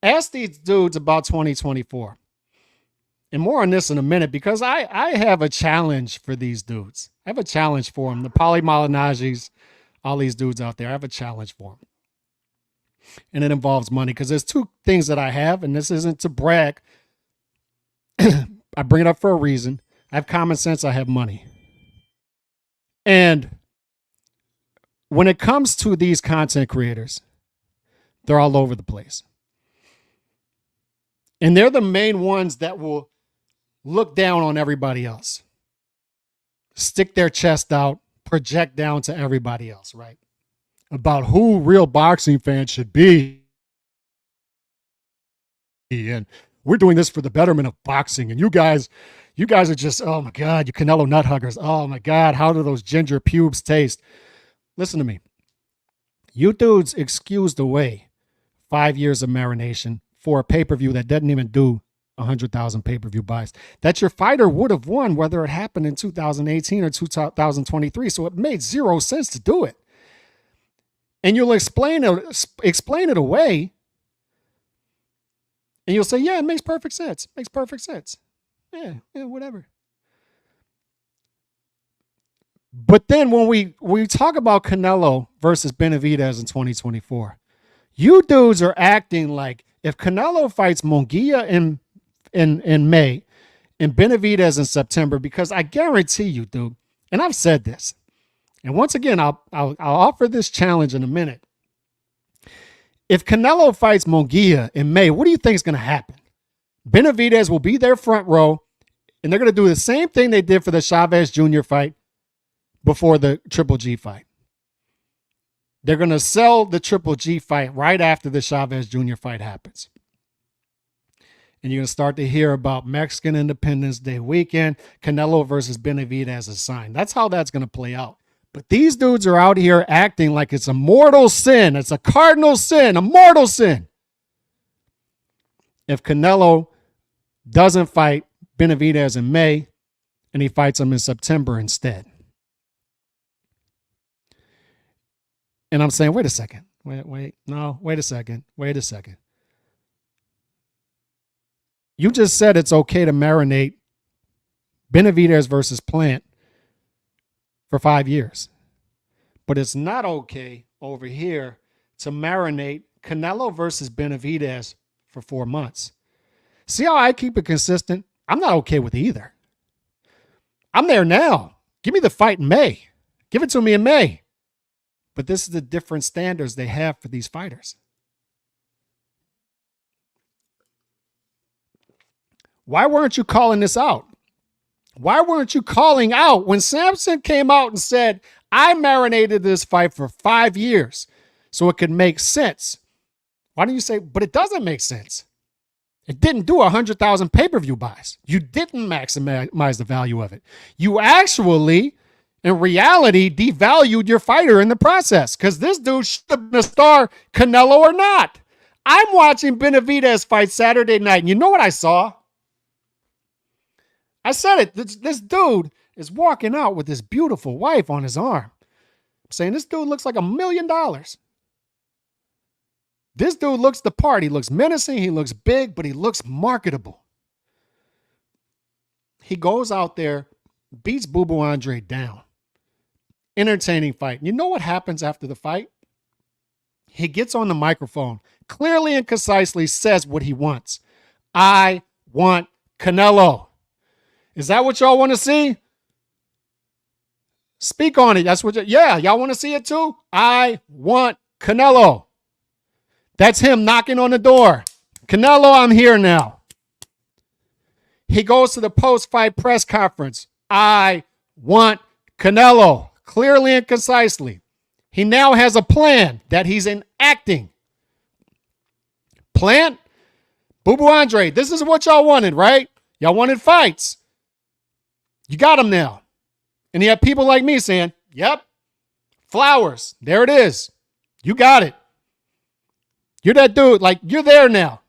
Ask these dudes about 2024. And more on this in a minute, because I have a challenge for these dudes. I have a challenge for them. The Paulie Malignaggi's, all these dudes out there, I have a challenge for them. And it involves money, because there's two things that I have, and this isn't to brag. I bring it up for a reason. I have common sense. I have money. And when it comes to these content creators, they're all over the place. And they're the main ones that will look down on everybody else. Stick their chest out, project down to everybody else, right? About who real boxing fans should be. And we're doing this for the betterment of boxing. And you guys are just, oh my God, you Canelo nut huggers. Oh my God, how do those ginger pubes taste? Listen to me. You dudes excused away 5 years of marination for a pay-per-view that doesn't even do 100,000 pay-per-view buys. That your fighter would have won whether it happened in 2018 or 2023. So it made zero sense to do it. And you'll explain it away. And you'll say, yeah, it makes perfect sense. Makes perfect sense. Yeah, whatever. But then when we talk about Canelo versus Benavidez in 2024, you dudes are acting like if Canelo fights Munguia in May and Benavidez in September, because I guarantee you, dude, and I've said this, and once again, I'll offer this challenge in a minute. If Canelo fights Munguia in May, what do you think is going to happen? Benavidez will be there front row, and they're going to do the same thing they did for the Chavez Jr. fight before the Triple G fight. They're going to sell the Triple G fight right after the Chavez Jr. fight happens. And you're going to start to hear about Mexican Independence Day weekend, Canelo versus Benavidez is signed. That's how that's going to play out. But these dudes are out here acting like it's a mortal sin. It's a cardinal sin, a mortal sin. if Canelo doesn't fight Benavidez in May and he fights him in September instead. And I'm saying, wait a second. Wait a second. You just said it's okay to marinate Benavidez versus Plant for 5 years. But it's not okay over here to marinate Canelo versus Benavidez for 4 months. See how I keep it consistent? I'm not okay with either. I'm there now. Give me the fight in May. Give it to me in May. But this is the different standards they have for these fighters. Why weren't you calling this out? Why weren't you calling out when Samson came out and said, I marinated this fight for 5 years so it could make sense? Why don't you say, but it doesn't make sense? It didn't do 100,000 pay-per-view buys. You didn't maximize the value of it. You actually, in reality, devalued your fighter in the process because this dude should have been a star, Canelo or not. I'm watching Benavidez fight Saturday night, and you know what I saw? I said it. This dude is walking out with his beautiful wife on his arm. I'm saying this dude looks like $1 million. This dude looks the part. He looks menacing. He looks big, but he looks marketable. He goes out there, beats Andre down. Entertaining fight. You know what happens after the fight? He gets on the microphone, clearly and concisely says what he wants. I want Canelo. Is that what y'all want to see? Speak on it. That's what y'all want to see it too? I want Canelo. That's him knocking on the door. Canelo, I'm here now. He goes to the post-fight press conference. I want Canelo. Clearly and concisely. He now has a plan that he's enacting. Plant, Andre, this is what y'all wanted, right? Y'all wanted fights. You got them now. And you have people like me saying, yep, flowers. There it is. You got it. You're that dude. Like, you're there now.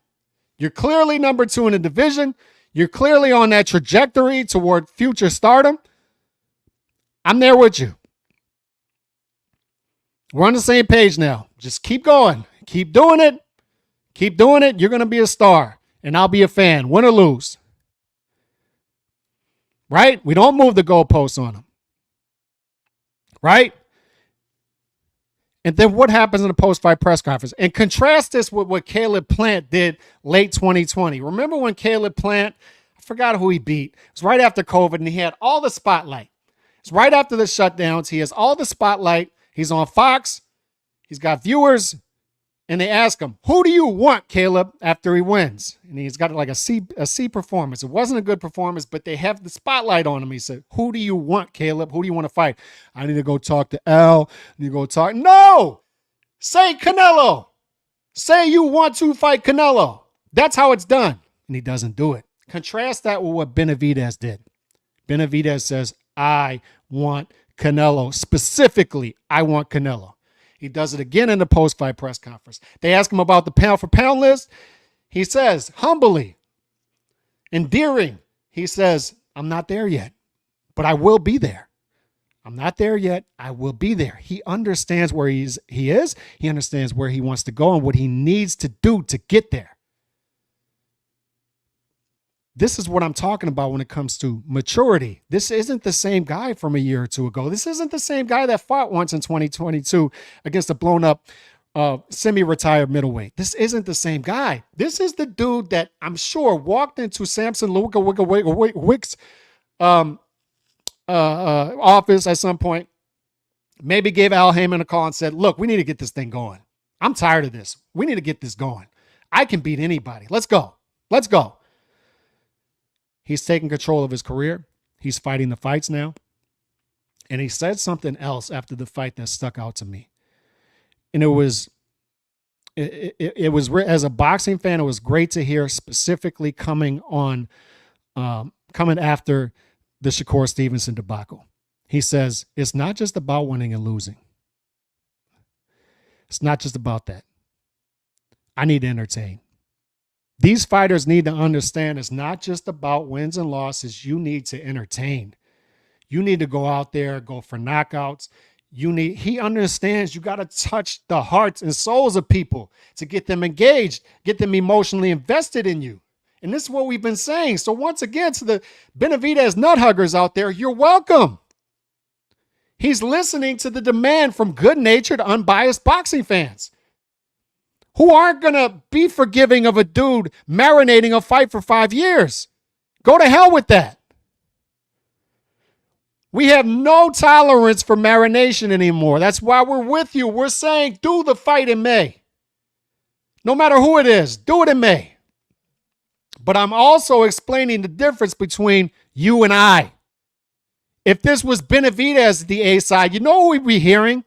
You're clearly number 2 in the division. You're clearly on that trajectory toward future stardom. I'm there with you. We're on the same page now. Just keep going. Keep doing it. Keep doing it. You're going to be a star. And I'll be a fan, win or lose. Right? We don't move the goalposts on them. Right? And then what happens in the post-fight press conference? And contrast this with what Caleb Plant did late 2020. Remember when Caleb Plant, I forgot who he beat. It was right after COVID, and he had all the spotlight. It's right after the shutdowns. He has all the spotlight. He's on Fox. He's got viewers. And they ask him, who do you want, Caleb, after he wins? And he's got like a C performance. It wasn't a good performance, but they have the spotlight on him. He said, who do you want, Caleb? Who do you want to fight? I need to go talk to Al. I need to go talk. No! Say Canelo. Say you want to fight Canelo. That's how it's done. And he doesn't do it. Contrast that with what Benavidez did. Benavidez says, I want Canelo. Specifically, I want Canelo. He does it again in the post-fight press conference. They ask him about the pound-for-pound list. He says, humbly, endearing, he says, I'm not there yet, but I will be there. I'm not there yet. I will be there. He understands where he is. He understands where he wants to go and what he needs to do to get there. This is what I'm talking about when it comes to maturity. This isn't the same guy from a year or two ago. This isn't the same guy that fought once in 2022 against a blown up semi-retired middleweight. This isn't the same guy. This is the dude that I'm sure walked into Samson Wick's office at some point, maybe gave Al Heyman a call and said, look, we need to get this thing going. I'm tired of this. We need to get this going. I can beat anybody. Let's go. Let's go. He's taking control of his career. He's fighting the fights now. And he said something else after the fight that stuck out to me. And it was as a boxing fan, it was great to hear, specifically coming after the Shakur Stevenson debacle. He says, it's not just about winning and losing. It's not just about that. I need to entertain. These fighters need to understand it's not just about wins and losses. You need to entertain. You need to go out there, go for knockouts. He understands you got to touch the hearts and souls of people to get them engaged, get them emotionally invested in you. And this is what we've been saying. So once again, to the Benavidez nut huggers out there, you're welcome. He's listening to the demand from good-natured, unbiased boxing fans who aren't going to be forgiving of a dude marinating a fight for 5 years. Go to hell with that. We have no tolerance for marination anymore. That's why we're with you. We're saying do the fight in May. No matter who it is, do it in May. But I'm also explaining the difference between you and I. If this was Benavidez, the A side, you know what we'd be hearing?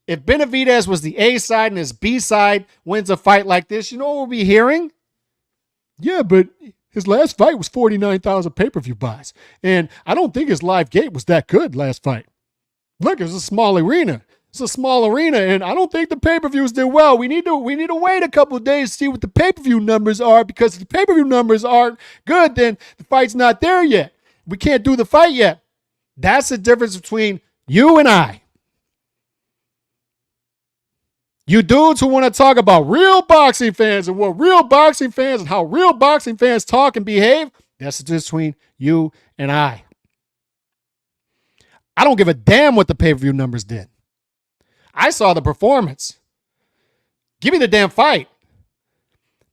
If Benavidez was the A side and his B side wins a fight like this, you know what we'd be hearing? Yeah, but his last fight was 49,000 pay-per-view buys. And I don't think his live gate was that good last fight. Look, it was a small arena. It's a small arena, and I don't think the pay-per-views did well. We need to wait a couple of days to see what the pay-per-view numbers are, because if the pay-per-view numbers aren't good, then the fight's not there yet. We can't do the fight yet. That's the difference between you and I. You dudes who want to talk about real boxing fans and what real boxing fans and how real boxing fans talk and behave, that's the difference between you and I. I don't give a damn what the pay-per-view numbers did. I saw the performance. Give me the damn fight.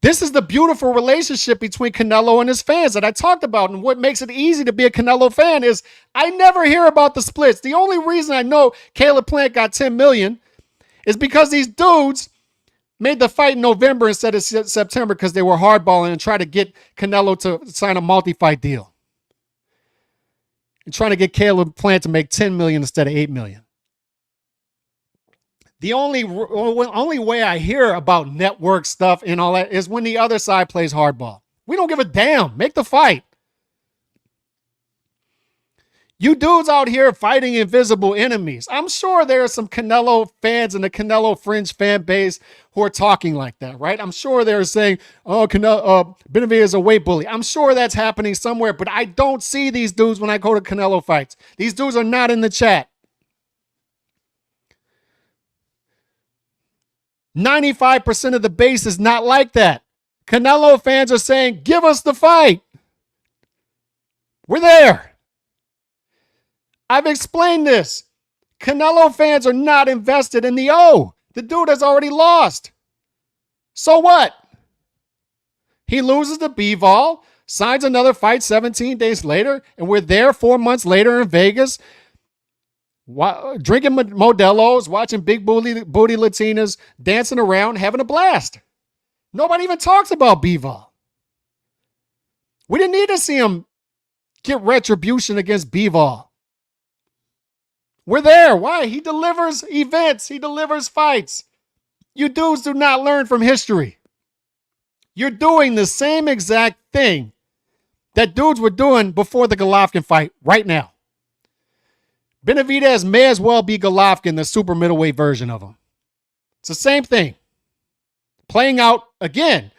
This is the beautiful relationship between Canelo and his fans that I talked about. And what makes it easy to be a Canelo fan is I never hear about the splits. The only reason I know Caleb Plant got $10 million is because these dudes made the fight in November instead of September because they were hardballing and trying to get Canelo to sign a multi-fight deal. And trying to get Caleb Plant to make $10 million instead of $8 million. The only way I hear about network stuff and all that is when the other side plays hardball. We don't give a damn. Make the fight. You dudes out here fighting invisible enemies. I'm sure there are some Canelo fans in the Canelo fringe fan base who are talking like that, right? I'm sure they're saying, oh, Benavidez is a weight bully. I'm sure that's happening somewhere, but I don't see these dudes when I go to Canelo fights. These dudes are not in the chat. 95% of the base is not like that. Canelo fans are saying, give us the fight. We're there. I've explained this. Canelo fans are not invested in the O. The dude has already lost. So what? He loses to Bivol, signs another fight 17 days later, and we're there 4 months later in Vegas, drinking Modelo's, watching big booty Latinas, dancing around, having a blast. Nobody even talks about Bivol. We didn't need to see him get retribution against Bivol. We're there. Why? He delivers events. He delivers fights. You dudes do not learn from history. You're doing the same exact thing that dudes were doing before the Golovkin fight right now. Benavidez may as well be Golovkin, the super middleweight version of him. It's the same thing. Playing out again.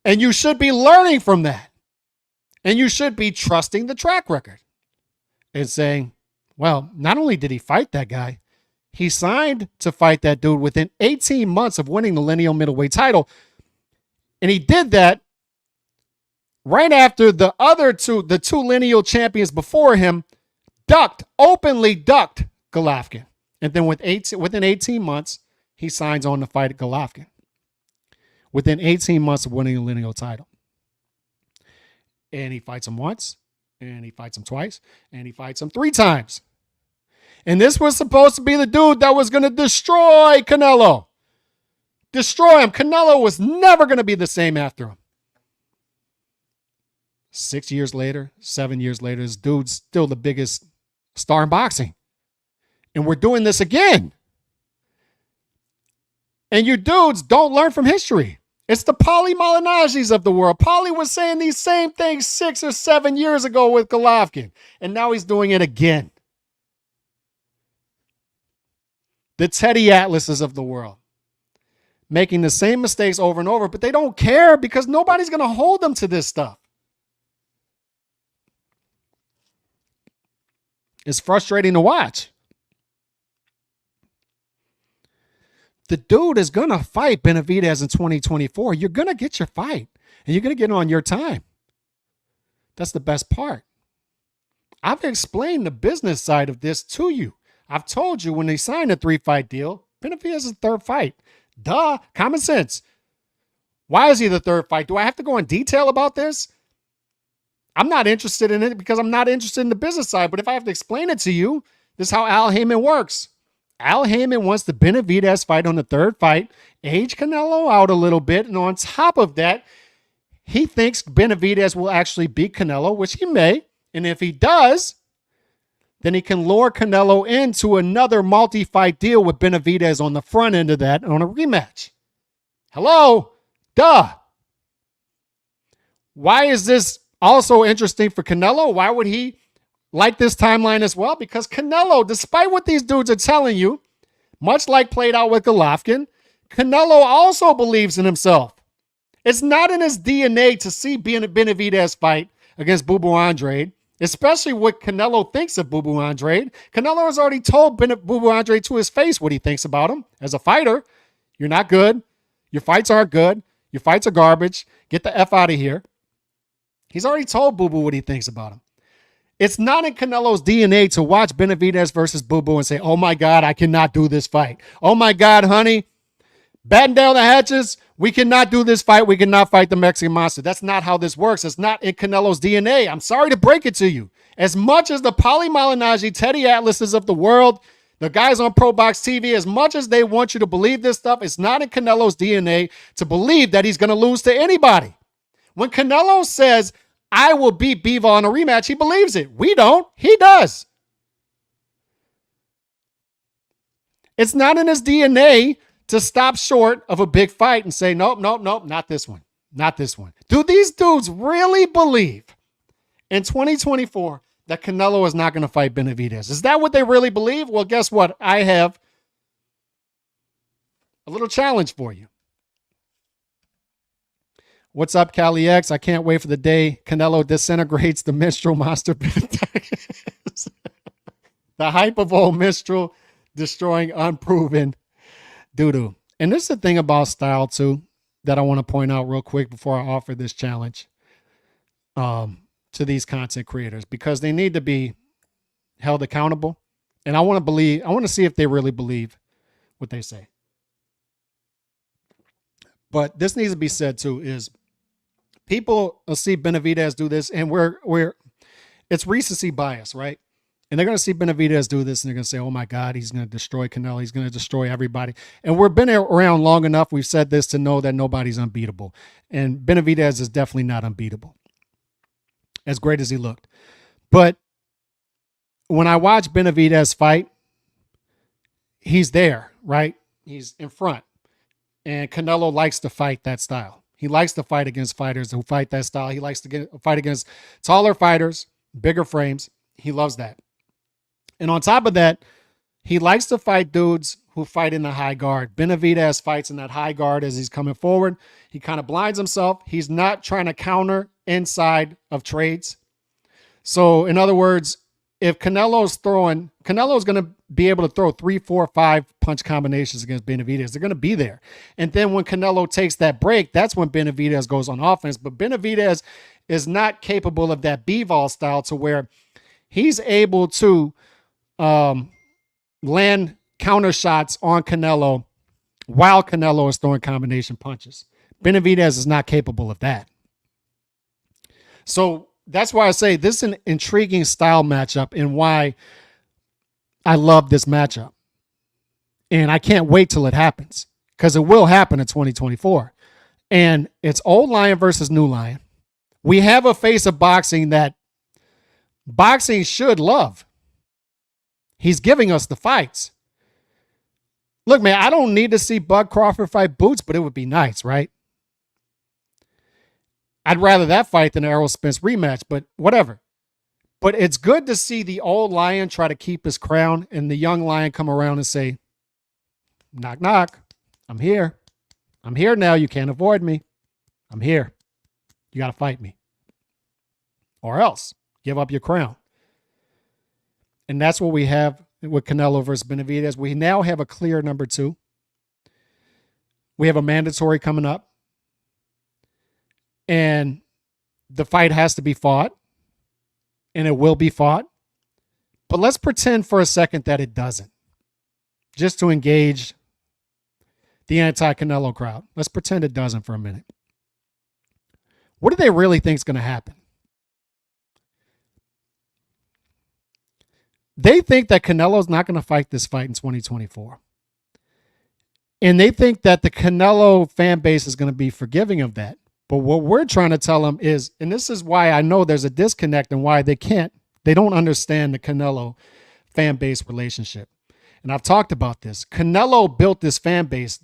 And you should be learning from that. And you should be trusting the track record. And saying, well, not only did he fight that guy, he signed to fight that dude within 18 months of winning the lineal middleweight title. And he did that right after the two lineal champions before him openly ducked Golovkin. And then within 18 months, he signs on to fight at Golovkin. Within 18 months of winning the lineal title. And he fights him once, and he fights him twice, and he fights him 3 times. And this was supposed to be the dude that was going to destroy Canelo. Destroy him. Canelo was never going to be the same after him. 6 years later, 7 years later, this dude's still the biggest star in boxing. And we're doing this again. And you dudes don't learn from history. It's the Paulie Malignaggi's of the world. Paulie was saying these same things 6 or 7 years ago with Golovkin. And now he's doing it again. The Teddy Atlases of the world. making the same mistakes over and over, but they don't care because nobody's going to hold them to this stuff. It's frustrating to watch. The dude is going to fight Benavidez in 2024. You're going to get your fight, and you're going to get it on your time. That's the best part. I've explained the business side of this to you. I've told you when they signed a 3-fight deal, Benavidez is the third fight. Duh, common sense. Why is he the third fight? Do I have to go in detail about this? I'm not interested in it because I'm not interested in the business side. But if I have to explain it to you, this is how Al Heyman works. Al Heyman wants the Benavidez fight on the third fight, age Canelo out a little bit. And on top of that, he thinks Benavidez will actually beat Canelo, which he may. And if he does, then he can lure Canelo into another multi-fight deal with Benavidez on the front end of that on a rematch. Hello? Duh. Why is this also interesting for Canelo? Why would he like this timeline as well? Because Canelo, despite what these dudes are telling you, much like played out with Golovkin, Canelo also believes in himself. It's not in his DNA to see Benavidez fight against Boo Boo Andre, especially what Canelo thinks of Boo Boo Andre. Canelo has already told Boo Boo Andre to his face what he thinks about him. As a fighter, you're not good. Your fights aren't good. Your fights are garbage. Get the F out of here. He's already told Boo Boo what he thinks about him. It's not in Canelo's DNA to watch Benavidez versus Boo Boo and say, oh my God, I cannot do this fight. Oh my God, honey, batten down the hatches. We cannot do this fight. We cannot fight the Mexican monster. That's not how this works. It's not in Canelo's DNA. I'm sorry to break it to you. As much as the Paulie Malignaggi, Teddy Atlases of the world, the guys on Pro Box TV, as much as they want you to believe this stuff, it's not in Canelo's DNA to believe that he's going to lose to anybody. When Canelo says, I will beat Bivol in a rematch, he believes it. We don't. He does. It's not in his DNA to stop short of a big fight and say, nope, not this one. Not this one. Do these dudes really believe in 2024 that Canelo is not going to fight Benavidez? Is that what they really believe? Well, guess what? I have a little challenge for you. What's up, Cali X? I can't wait for the day Canelo disintegrates the Mistral monster. The hype of old Mistral destroying unproven doo-doo. And this is the thing about style, too, that I want to point out real quick before I offer this challenge to these content creators, because they need to be held accountable. And I want to see if they really believe what they say. But this needs to be said, too, is people will see Benavidez do this, and it's recency bias, right? And they're going to see Benavidez do this, and they're going to say, oh, my God, he's going to destroy Canelo. He's going to destroy everybody. And we've been around long enough. We've said this to know that nobody's unbeatable. And Benavidez is definitely not unbeatable, as great as he looked. But when I watch Benavidez fight, he's there, right? He's in front. And Canelo likes to fight that style. He likes to fight against fighters who fight that style. He likes to fight against taller fighters, bigger frames. He loves that. And on top of that, he likes to fight dudes who fight in the high guard. Benavidez fights in that high guard as he's coming forward. He kind of blinds himself. He's not trying to counter inside of trades. So, in other words, if Canelo's going to be able to throw 3, 4, 5 punch combinations against Benavidez. They're going to be there. And then when Canelo takes that break, that's when Benavidez goes on offense. But Benavidez is not capable of that Bivol style to where he's able to land counter shots on Canelo while Canelo is throwing combination punches. Benavidez is not capable of that. So that's why I say this is an intriguing style matchup and why I love this matchup. And I can't wait till it happens, because it will happen in 2024. And it's old lion versus new lion. We have a face of boxing that boxing should love. He's giving us the fights. Look, man, I don't need to see Bud Crawford fight Boots, but it would be nice, right? I'd rather that fight than an Errol Spence rematch, but whatever. But it's good to see the old lion try to keep his crown and the young lion come around and say, knock, knock, I'm here. I'm here now. You can't avoid me. I'm here. You got to fight me. Or else give up your crown. And that's what we have with Canelo versus Benavidez. We now have a clear number 2. We have a mandatory coming up. And the fight has to be fought. And it will be fought. But let's pretend for a second that it doesn't. Just to engage the anti-Canelo crowd. Let's pretend it doesn't for a minute. What do they really think is going to happen? They think that Canelo's not going to fight this fight in 2024. And they think that the Canelo fan base is going to be forgiving of that. But what we're trying to tell them is, and this is why I know there's a disconnect and why they don't understand the Canelo fan base relationship. And I've talked about this. Canelo built this fan base.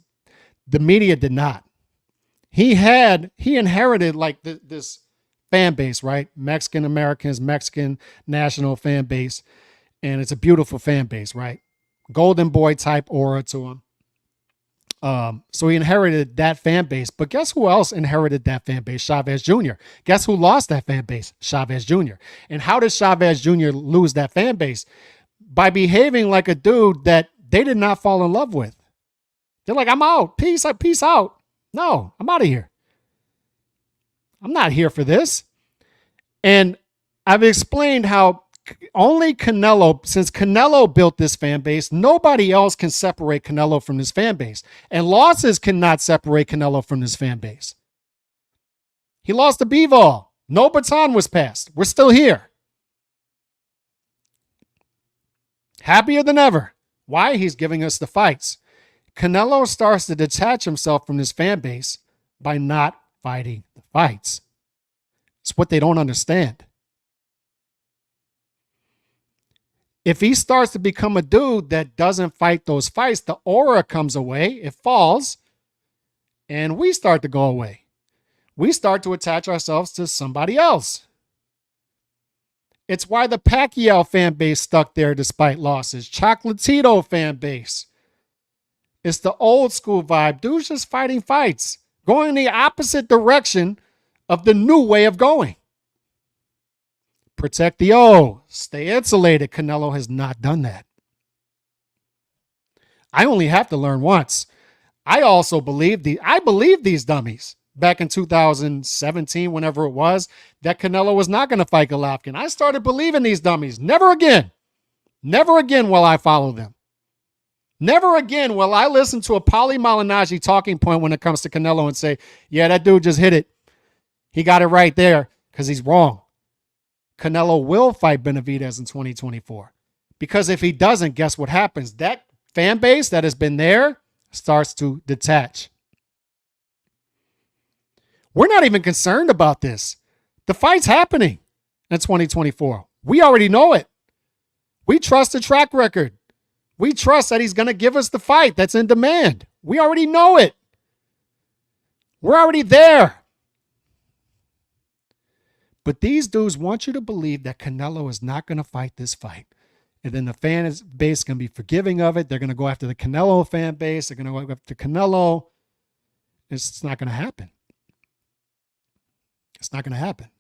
The media did not. He inherited like this fan base, right? Mexican Americans, Mexican national fan base. And it's a beautiful fan base, right? Golden boy type aura to him. So he inherited that fan base. But guess who else inherited that fan base? Chavez Jr. Guess who lost that fan base? Chavez Jr. And how did Chavez Jr. lose that fan base? By behaving like a dude that they did not fall in love with. They're like, I'm out. Peace out. No, I'm out of here. I'm not here for this. And I've explained how only Canelo, since Canelo built this fan base, nobody else can separate Canelo from this fan base. And losses cannot separate Canelo from this fan base. He lost to Bivol. No baton was passed. We're still here. Happier than ever. Why? He's giving us the fights. Canelo starts to detach himself from this fan base by not fighting the fights. It's what they don't understand. If he starts to become a dude that doesn't fight those fights, the aura comes away, it falls, and we start to go away. We start to attach ourselves to somebody else. It's why the Pacquiao fan base stuck there despite losses. Chocolatito fan base. It's the old school vibe. Dudes just fighting fights, going in the opposite direction of the new way of going. Protect the O. Stay insulated. Canelo has not done that. I only have to learn once. I also believe these dummies back in 2017, whenever it was, that Canelo was not going to fight Golovkin. I started believing these dummies. Never again. Never again will I follow them. Never again will I listen to a Paulie Malignaggi talking point when it comes to Canelo and say, yeah, that dude just hit it. He got it right there because he's wrong. Canelo will fight Benavidez in 2024. Because if he doesn't, guess what happens? That fan base that has been there starts to detach. We're not even concerned about this. The fight's happening in 2024. We already know it. We trust the track record. We trust that he's going to give us the fight that's in demand. We already know it. We're already there. But these dudes want you to believe that Canelo is not going to fight this fight. And then the fan base is going to be forgiving of it. They're going to go after the Canelo fan base. They're going to go after Canelo. It's not going to happen. It's not going to happen.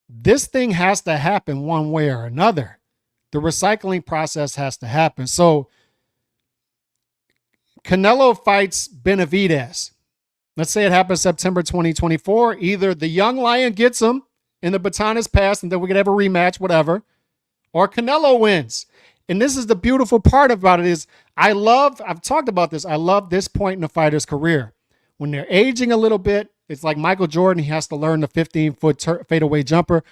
This thing has to happen one way or another. The recycling process has to happen. So Canelo fights Benavidez. Let's say it happens September 2024. Either the young lion gets him and the baton is passed and then we could have a rematch, whatever, or Canelo wins. And this is the beautiful part about it is I've talked about this. I love this point in a fighter's career. When they're aging a little bit, it's like Michael Jordan. He has to learn the 15-foot fadeaway jumper.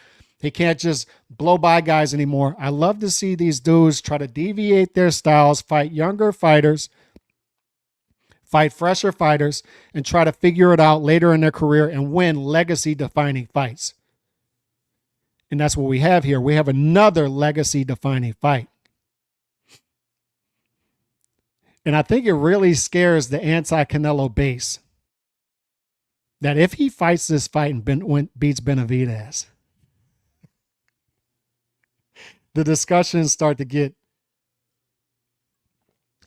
He can't just blow by guys anymore. I love to see these dudes try to deviate their styles, fight younger fighters, fight fresher fighters, and try to figure it out later in their career and win legacy-defining fights. And that's what we have here. We have another legacy-defining fight. And I think it really scares the anti-Canelo base that if he fights this fight and beats Benavidez, the discussions start to get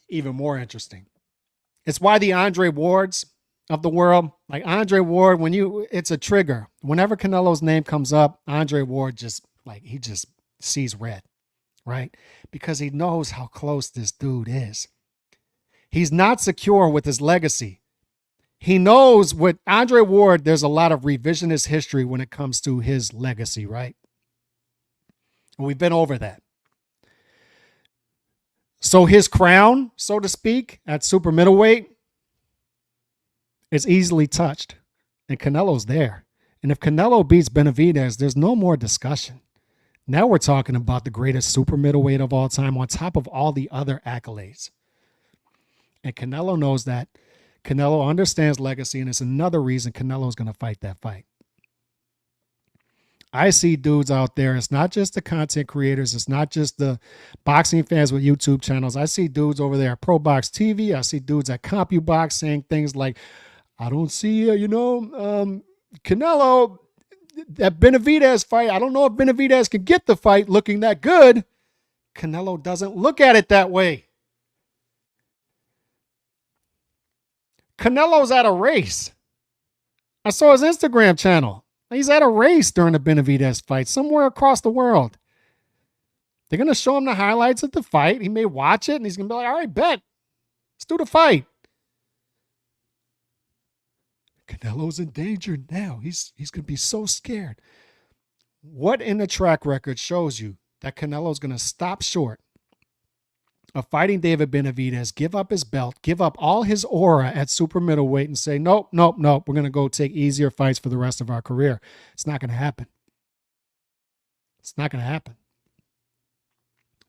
even more interesting. It's why the Andre Wards of the world, like Andre Ward, it's a trigger. Whenever Canelo's name comes up, Andre Ward he just sees red, right? Because he knows how close this dude is. He's not secure with his legacy. He knows with Andre Ward, there's a lot of revisionist history when it comes to his legacy, right? And we've been over that. So his crown, so to speak, at super middleweight is easily touched. And Canelo's there. And if Canelo beats Benavidez, there's no more discussion. Now we're talking about the greatest super middleweight of all time on top of all the other accolades. And Canelo knows that. Canelo understands legacy, and it's another reason Canelo's going to fight that fight. I see dudes out there. It's not just the content creators. It's not just the boxing fans with YouTube channels. I see dudes over there at Pro Box TV. I see dudes at CompuBox saying things like, I don't see, Canelo, that Benavidez fight. I don't know if Benavidez can get the fight looking that good. Canelo doesn't look at it that way. Canelo's at a race. I saw his Instagram channel. He's at a race during the Benavidez fight somewhere across the world. They're going to show him the highlights of the fight. He may watch it and he's going to be like, all right, bet. Let's do the fight. Canelo's in danger now. He's going to be so scared. What in the track record shows you that Canelo's going to stop short of fighting David Benavidez, give up his belt, give up all his aura at super middleweight and say, nope, we're going to go take easier fights for the rest of our career. It's not going to happen. It's not going to happen.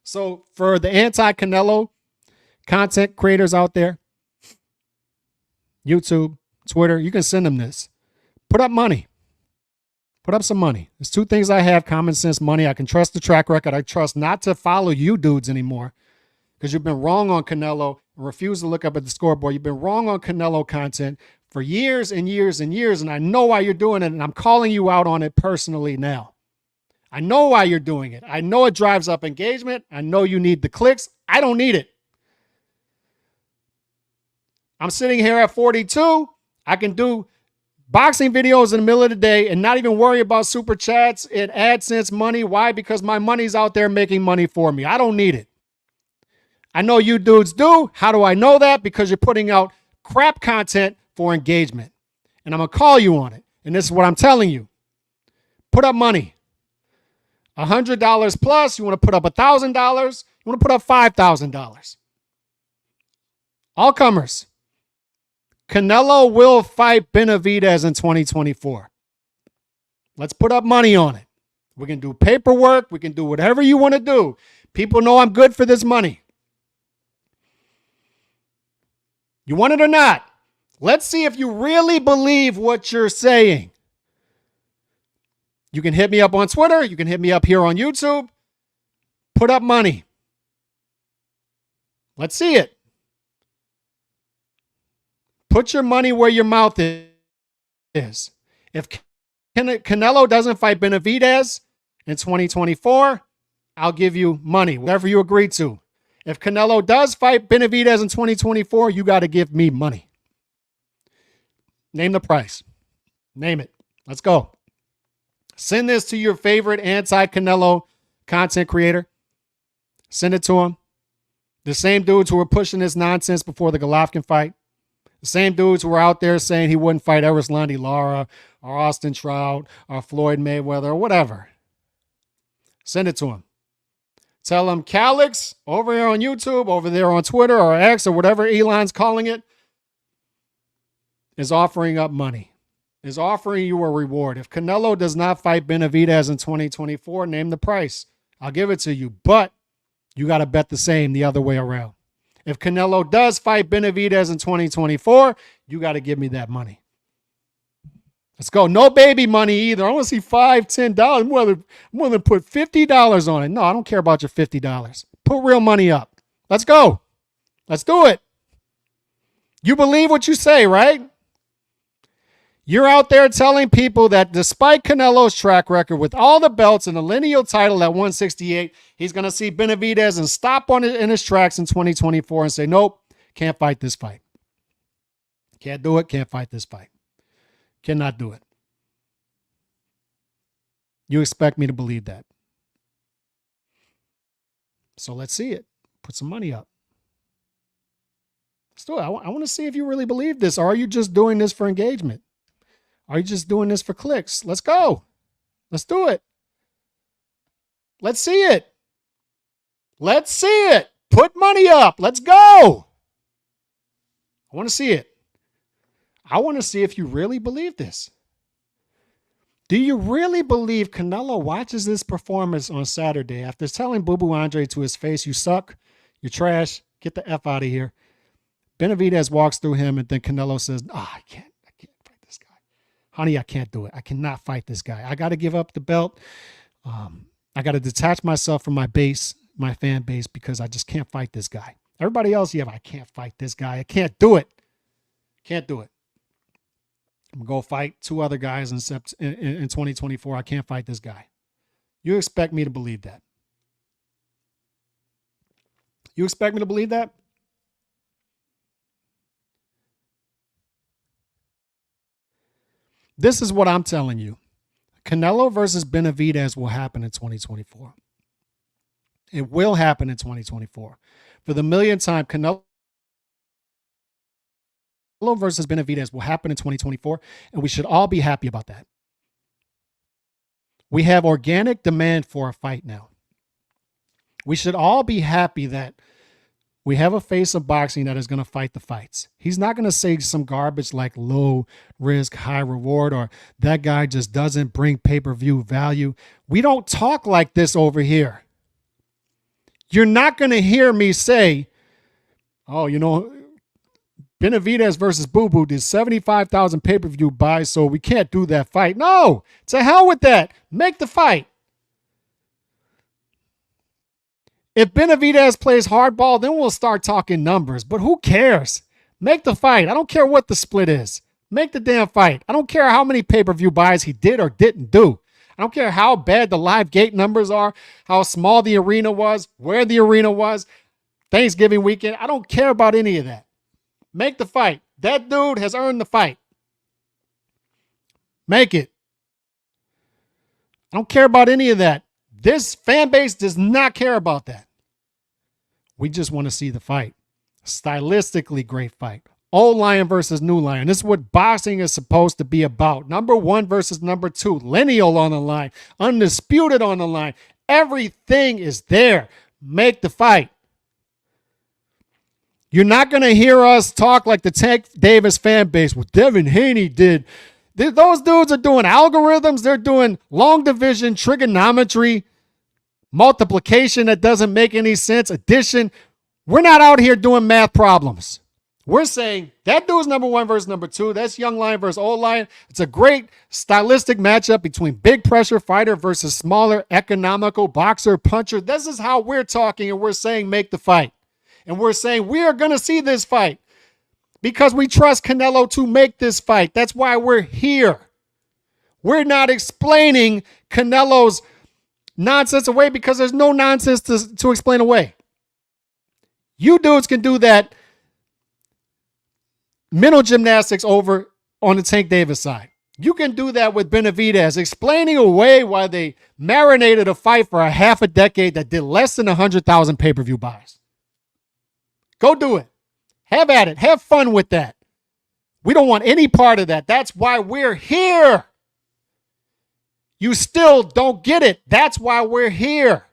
So for the anti-Canelo content creators out there, YouTube, Twitter, you can send them this. Put up money. Put up some money. There's two things I have: common sense, money. I can trust the track record. I trust not to follow you dudes anymore because you've been wrong on Canelo and refuse to look up at the scoreboard. You've been wrong on Canelo content for years and years and years, and I know why you're doing it, and I'm calling you out on it personally now. I know why you're doing it. I know it drives up engagement. I know you need the clicks. I don't need it. I'm sitting here at 42. I can do boxing videos in the middle of the day and not even worry about super chats and AdSense money. Why? Because my money's out there making money for me. I don't need it. I know you dudes do. How do I know that? Because you're putting out crap content for engagement. And I'm going to call you on it. And this is what I'm telling you. Put up money. $100 plus. You want to put up $1,000. You want to put up $5,000. All comers. Canelo will fight Benavidez in 2024. Let's put up money on it. We can do paperwork. We can do whatever you want to do. People know I'm good for this money. You want it or not? Let's see if you really believe what you're saying. You can hit me up on Twitter. You can hit me up here on YouTube. Put up money. Let's see it. Put your money where your mouth is. If Canelo doesn't fight Benavidez in 2024, I'll give you money, whatever you agree to. If Canelo does fight Benavidez in 2024, you got to give me money. Name the price. Name it. Let's go. Send this to your favorite anti-Canelo content creator. Send it to him. The same dudes who were pushing this nonsense before the Golovkin fight. The same dudes who were out there saying he wouldn't fight Erislandy Lara or Austin Trout or Floyd Mayweather or whatever. Send it to him. Tell him Calix over here on YouTube, over there on Twitter or X or whatever Elon's calling it, is offering up money, is offering you a reward. If Canelo does not fight Benavidez in 2024, name the price. I'll give it to you, but you got to bet the same the other way around. If Canelo does fight Benavidez in 2024, you got to give me that money. Let's go. No baby money either. I want to see $5, $10. I'm willing to put $50 on it. No, I don't care about your $50. Put real money up. Let's go. Let's do it. You believe what you say, right? You're out there telling people that despite Canelo's track record with all the belts and the lineal title at 168, he's going to see Benavidez and stop on it in his tracks in 2024 and say, nope, can't fight this fight. Can't do it, can't fight this fight. Cannot do it. You expect me to believe that. So let's see it. Put some money up. Let's do it. I want to see if you really believe this. Or are you just doing this for engagement? Are you just doing this for clicks? Let's go. Let's do it. Let's see it. Let's see it. Put money up. Let's go. I want to see it. I want to see if you really believe this. Do you really believe Canelo watches this performance on Saturday after telling Boo Boo Andre to his face, you suck, you're trash, get the F out of here? Benavidez walks through him and then Canelo says, I can't fight this guy. Honey, I can't do it. I cannot fight this guy. I got to give up the belt. I got to detach myself from my base, my fan base, because I just can't fight this guy. Everybody else, yeah, but I can't fight this guy. I can't do it. Can't do it. I'm going to go fight two other guys in 2024. I can't fight this guy. You expect me to believe that? You expect me to believe that? This is what I'm telling you. Canelo versus Benavidez will happen in 2024. It will happen in 2024. For the millionth time, Canelo versus Benavidez will happen in 2024, and we should all be happy about that. We have organic demand for a fight now. We should all be happy that we have a face of boxing that is going to fight the fights. He's not going to say some garbage like low risk, high reward, or that guy just doesn't bring pay-per-view value. We don't talk like this over here. You're not going to hear me say, oh, you know, Benavidez versus Boo Boo did 75,000 pay-per-view buys, so we can't do that fight. No, to hell with that. Make the fight. If Benavidez plays hardball, then we'll start talking numbers. But who cares? Make the fight. I don't care what the split is. Make the damn fight. I don't care how many pay-per-view buys he did or didn't do. I don't care how bad the live gate numbers are, how small the arena was, where the arena was, Thanksgiving weekend. I don't care about any of that. Make the fight. That dude has earned the fight. Make it. I don't care about any of that. This fan base does not care about that. We just want to see the fight. Stylistically great fight. Old Lion versus New Lion. This is what boxing is supposed to be about. Number one versus number two. Lineal on the line. Undisputed on the line. Everything is there. Make the fight. You're not going to hear us talk like the Tank Davis fan base. What Devin Haney did. Those dudes are doing algorithms. They're doing long division, trigonometry, multiplication that doesn't make any sense, addition. We're not out here doing math problems. We're saying that dude's number one versus number two. That's Young Lion versus Old Lion. It's a great stylistic matchup between big pressure fighter versus smaller economical boxer puncher. This is how we're talking, and we're saying make the fight. And we're saying we are going to see this fight because we trust Canelo to make this fight. That's why we're here. We're not explaining Canelo's nonsense away because there's no nonsense to explain away. You dudes can do that mental gymnastics over on the Tank Davis side. You can do that with Benavidez, explaining away why they marinated a fight for a half a decade that did less than 100,000 pay-per-view buys. Go do it. Have at it. Have fun with that. We don't want any part of that. That's why we're here. You still don't get it. That's why we're here.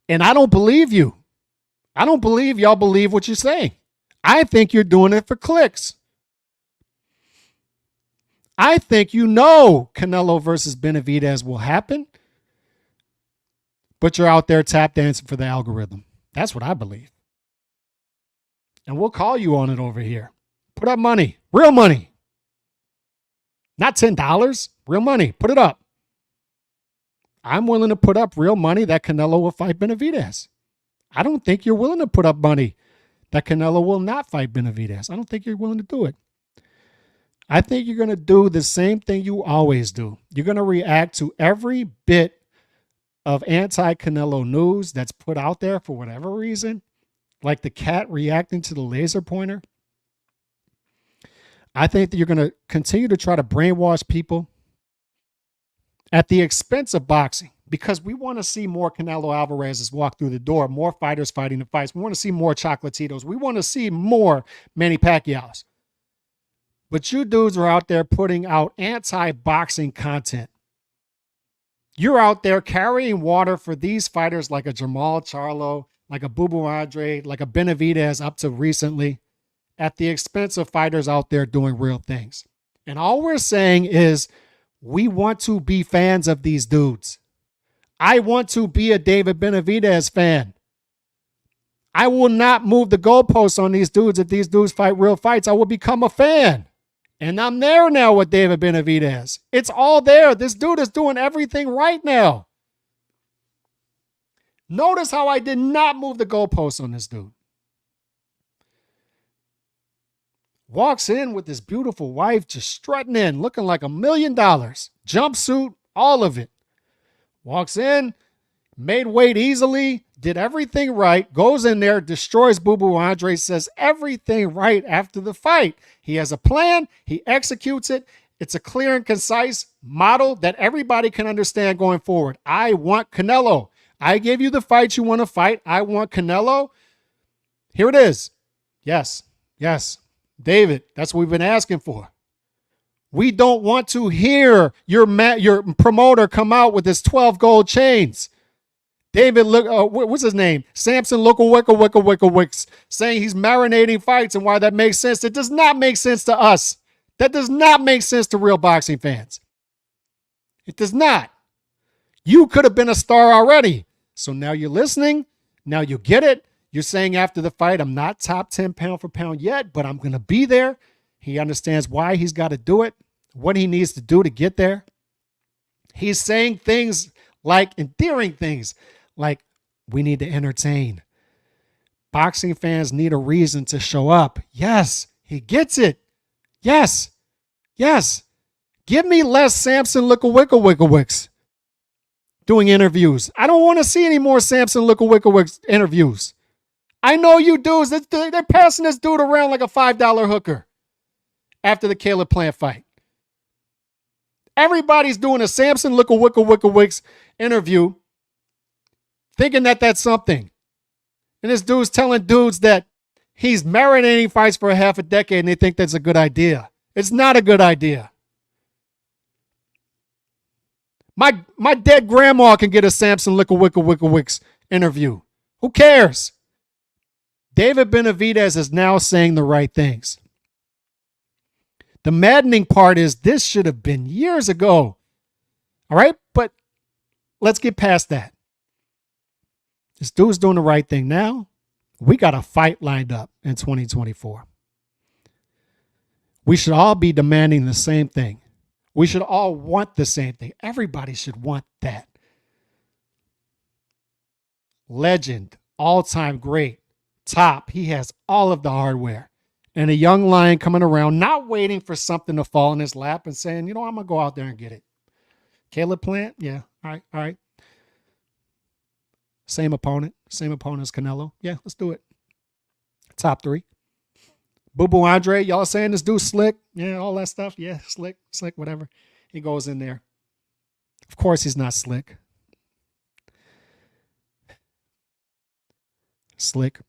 And I don't believe you. I don't believe y'all believe what you're saying. I think you're doing it for clicks. I think you know Canelo versus Benavidez will happen, but you're out there tap dancing for the algorithm. That's what I believe. And we'll call you on it over here. Put up money. Real money. Not $10. Real money. Put it up. I'm willing to put up real money that Canelo will fight Benavidez. I don't think you're willing to put up money that Canelo will not fight Benavidez. I don't think you're willing to do it. I think you're going to do the same thing you always do. You're going to react to every bit of anti-Canelo news that's put out there for whatever reason, like the cat reacting to the laser pointer. I think that you're going to continue to try to brainwash people at the expense of boxing, because we want to see more Canelo Alvarez's walk through the door, more fighters fighting the fights. We want to see more Chocolatitos. We want to see more Manny Pacquiao's. But you dudes are out there putting out anti-boxing content. You're out there carrying water for these fighters like a Jamal Charlo, like a Andre, like a Benavidez up to recently, at the expense of fighters out there doing real things. And all we're saying is we want to be fans of these dudes. I want to be a David Benavidez fan. I will not move the goalposts on these dudes. If these dudes fight real fights, I will become a fan. And I'm there now with David Benavidez. It's all there. This dude is doing everything right now. Notice how I did not move the goalposts on this dude. Walks in with this beautiful wife, just strutting in, looking like $1 million. Jumpsuit, all of it. Walks in, made weight easily, did everything right, goes in there, destroys Andre, says everything right after the fight. He has a plan, he executes it. It's a clear and concise model that everybody can understand going forward. I want Canelo. I gave you the fight you want to fight. I want Canelo. Here it is. Yes, yes. David, that's what we've been asking for. We don't want to hear your promoter come out with his 12 gold chains. David, what's his name? Samson Wicks, saying he's marinating fights and why that makes sense. It does not make sense to us. That does not make sense to real boxing fans. It does not. You could have been a star already. So now you're listening. Now you get it. You're saying after the fight, I'm not top 10 pound for pound yet, but I'm going to be there. He understands why he's got to do it, what he needs to do to get there. He's saying things like endearing things like, we need to entertain. Boxing fans need a reason to show up. Yes, he gets it. Yes, yes. Give me less Samson Wicks doing interviews. I don't want to see any more Samson Wicks interviews. I know you dudes, they're passing this dude around like a $5 hooker after the Caleb Plant fight. Everybody's doing a Samson Wicks interview thinking that that's something. And this dude's telling dudes that he's marinating fights for half a decade and they think that's a good idea. It's not a good idea. My dead grandma can get a Samson Wicks interview. Who cares? David Benavidez is now saying the right things. The maddening part is this should have been years ago. All right? But let's get past that. This dude's doing the right thing now. We got a fight lined up in 2024. We should all be demanding the same thing. We should all want the same thing. Everybody should want that. Legend, all-time great, top. He has all of the hardware. And a young lion coming around, not waiting for something to fall in his lap and saying, you know, I'm going to go out there and get it. Caleb Plant? Yeah. All right. Same opponent as Canelo. Yeah, let's do it. Top 3. Andre, y'all saying this dude's slick? Yeah, all that stuff. Yeah, slick, whatever. He goes in there. Of course he's not slick. Slick.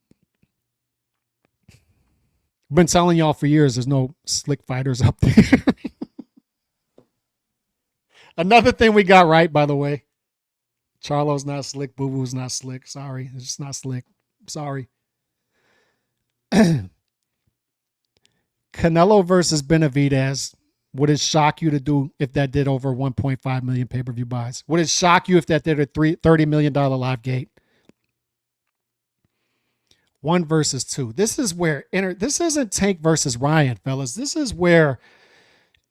I've been telling y'all for years there's no slick fighters up there. Another thing we got right, by the way. Charlo's not slick. Boo-Boo's not slick. Sorry. It's just not slick. Sorry. Canelo versus Benavidez. Would it shock you to do if that did over 1.5 million pay-per-view buys? Would it shock you if that did a $30 million live gate? 1 versus 2. This is where this isn't Tank versus Ryan, fellas. This is where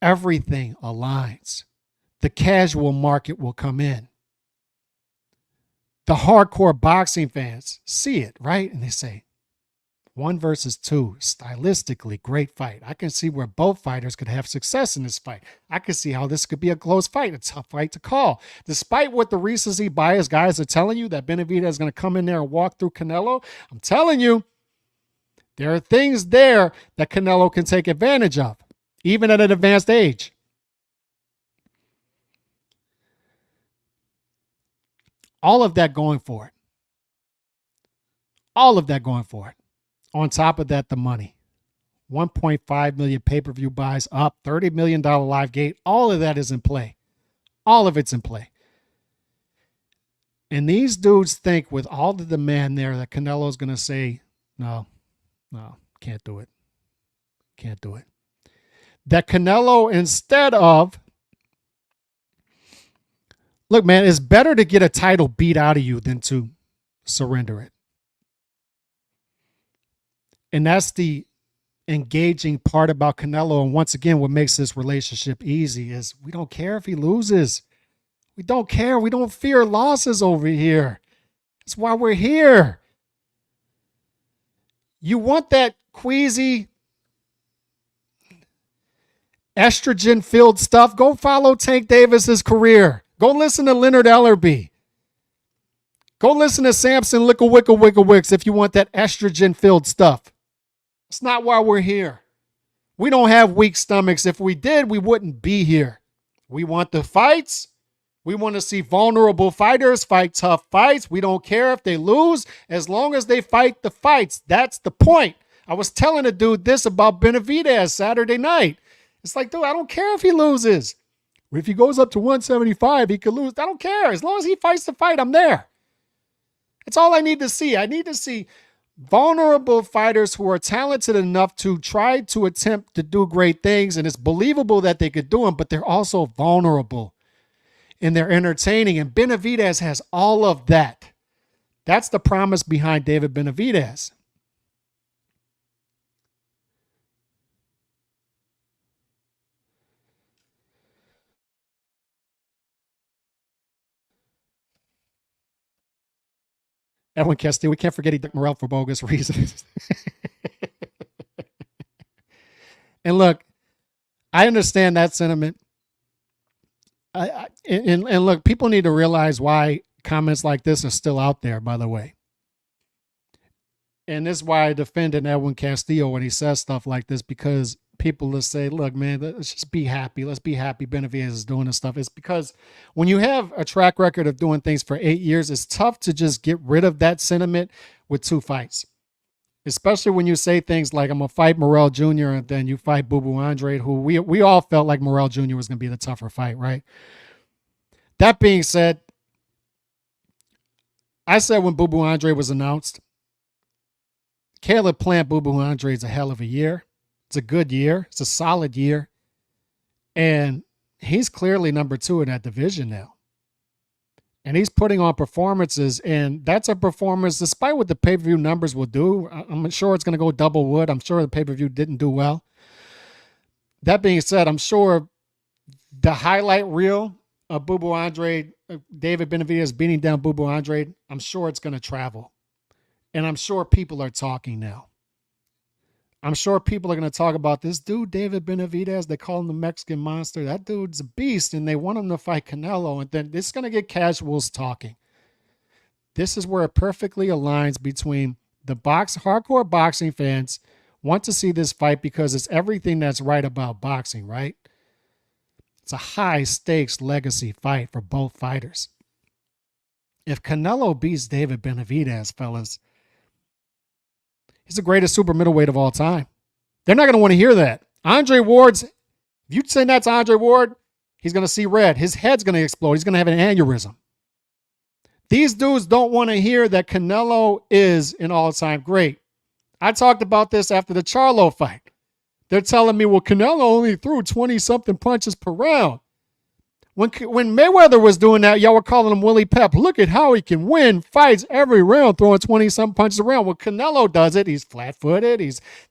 everything aligns. The casual market will come in. The hardcore boxing fans see it, right? And they say, 1 versus 2, stylistically, great fight. I can see where both fighters could have success in this fight. I can see how this could be a close fight, a tough fight to call. Despite what the recency bias guys are telling you, that Benavidez is going to come in there and walk through Canelo, I'm telling you, there are things there that Canelo can take advantage of, even at an advanced age. All of that going for it. All of that going for it. On top of that, the money. 1.5 million pay-per-view buys up, $30 million live gate. All of that is in play. All of it's in play. And these dudes think with all the demand there that Canelo's going to say, no, can't do it. Can't do it. That Canelo, instead of, look, man, it's better to get a title beat out of you than to surrender it. And that's the engaging part about Canelo. And once again, what makes this relationship easy is we don't care if he loses. We don't care. We don't fear losses over here. That's why we're here. You want that queasy, estrogen-filled stuff? Go follow Tank Davis's career. Go listen to Leonard Ellerby. Go listen to Samson Wicks if you want that estrogen-filled stuff. It's not why we're here. We don't have weak stomachs. If we did, we wouldn't be here. We want the fights. We want to see vulnerable fighters fight tough fights. We don't care if they lose as long as they fight the fights. That's the point. I was telling a dude this about Benavidez Saturday night. It's like, dude, I don't care if he loses. If he goes up to 175, he could lose. I don't care. As long as he fights the fight, I'm there. That's all I need to see. I need to see vulnerable fighters who are talented enough to try to attempt to do great things, and it's believable that they could do them, but they're also vulnerable and they're entertaining, and Benavidez has all of that. That's the promise behind David Benavidez. Edwin Castillo, we can't forget he took Morrell for bogus reasons. And look, I understand that sentiment. And look, people need to realize why comments like this are still out there, by the way. And this is why I defended Edwin Castillo when he says stuff like this, because people will say, look, man, let's just be happy. Let's be happy Benavidez is doing this stuff. It's because when you have a track record of doing things for 8 years, it's tough to just get rid of that sentiment with 2 fights. Especially when you say things like, I'm going to fight Morrell Jr. and then you fight Boo Boo Andre, who we all felt like Morrell Jr. was going to be the tougher fight, right? That being said, I said when Boo Boo Andre was announced, Caleb Plant Boo Boo Andre is a hell of a year. It's a good year. It's a solid year. And he's clearly number 2 in that division now. And he's putting on performances, and that's a performance, despite what the pay-per-view numbers will do. I'm sure it's going to go double wood. I'm sure the pay-per-view didn't do well. That being said, I'm sure the highlight reel of Boo Boo Andre, David Benavidez beating down Boo Boo Andre, I'm sure it's going to travel. And I'm sure people are talking now. I'm sure people are going to talk about this dude, David Benavidez. They call him the Mexican Monster. That dude's a beast, and they want him to fight Canelo. And then this is going to get casuals talking. This is where it perfectly aligns between the hardcore boxing fans want to see this fight because it's everything that's right about boxing, right? It's a high-stakes legacy fight for both fighters. If Canelo beats David Benavidez, fellas, he's the greatest super middleweight of all time. They're not going to want to hear that. Andre Ward's, if you send that to Andre Ward, he's going to see red. His head's going to explode. He's going to have an aneurysm. These dudes don't want to hear that Canelo is an all-time great. I talked about this after the Charlo fight. They're telling me, well, Canelo only threw 20-something punches per round. When Mayweather was doing that, y'all were calling him Willie Pep. Look at how he can win fights every round throwing 20-something punches around. When Canelo does it, he's flat-footed.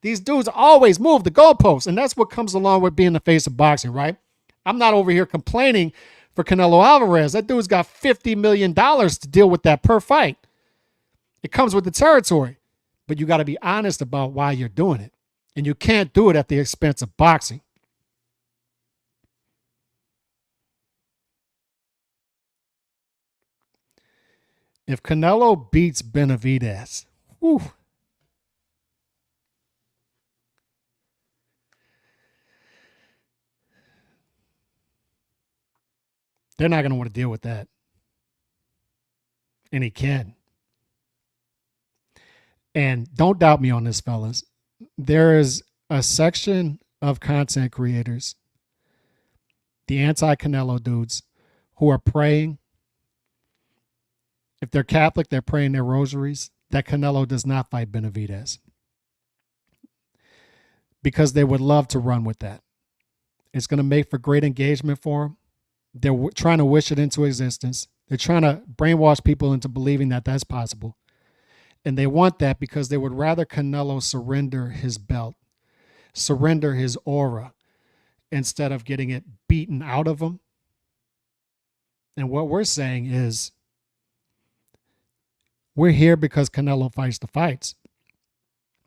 These dudes always move the goalposts, and that's what comes along with being the face of boxing, right? I'm not over here complaining for Canelo Alvarez. That dude's got $50 million to deal with that per fight. It comes with the territory. but you got to be honest about why you're doing it. And you can't do it at the expense of boxing. If Canelo beats Benavidez, whew, they're not going to want to deal with that. And he can. And don't doubt me on this, fellas. There is a section of content creators, the anti-Canelo dudes, who are praying. If they're Catholic, they're praying their rosaries that Canelo does not fight Benavidez, because they would love to run with that. It's going to make for great engagement for them. They're trying to wish it into existence. They're trying to brainwash people into believing that that's possible. And they want that because they would rather Canelo surrender his belt, surrender his aura, instead of getting it beaten out of him. And what we're saying is, we're here because Canelo fights the fights.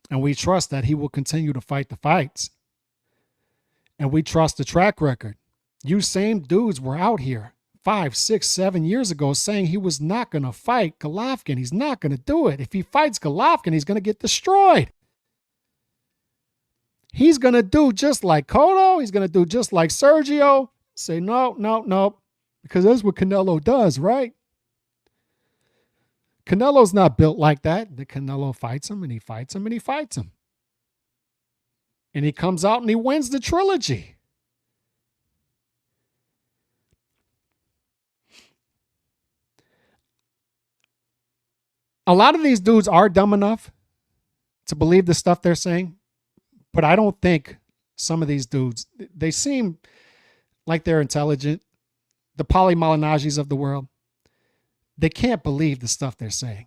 And we trust that he will continue to fight the fights. And we trust the track record. You same dudes were out here 5, 6, 7 years ago saying he was not going to fight Golovkin. He's not going to do it. If he fights Golovkin, he's going to get destroyed. He's going to do just like Cotto. He's going to do just like Sergio. Say, no, because that's what Canelo does, right? Canelo's not built like that. The Canelo fights him, and he fights him, and he fights him. And he comes out and he wins the trilogy. A lot of these dudes are dumb enough to believe the stuff they're saying, but I don't think some of these dudes, they seem like they're intelligent. The Paulie Malinagis of the world, they can't believe the stuff they're saying.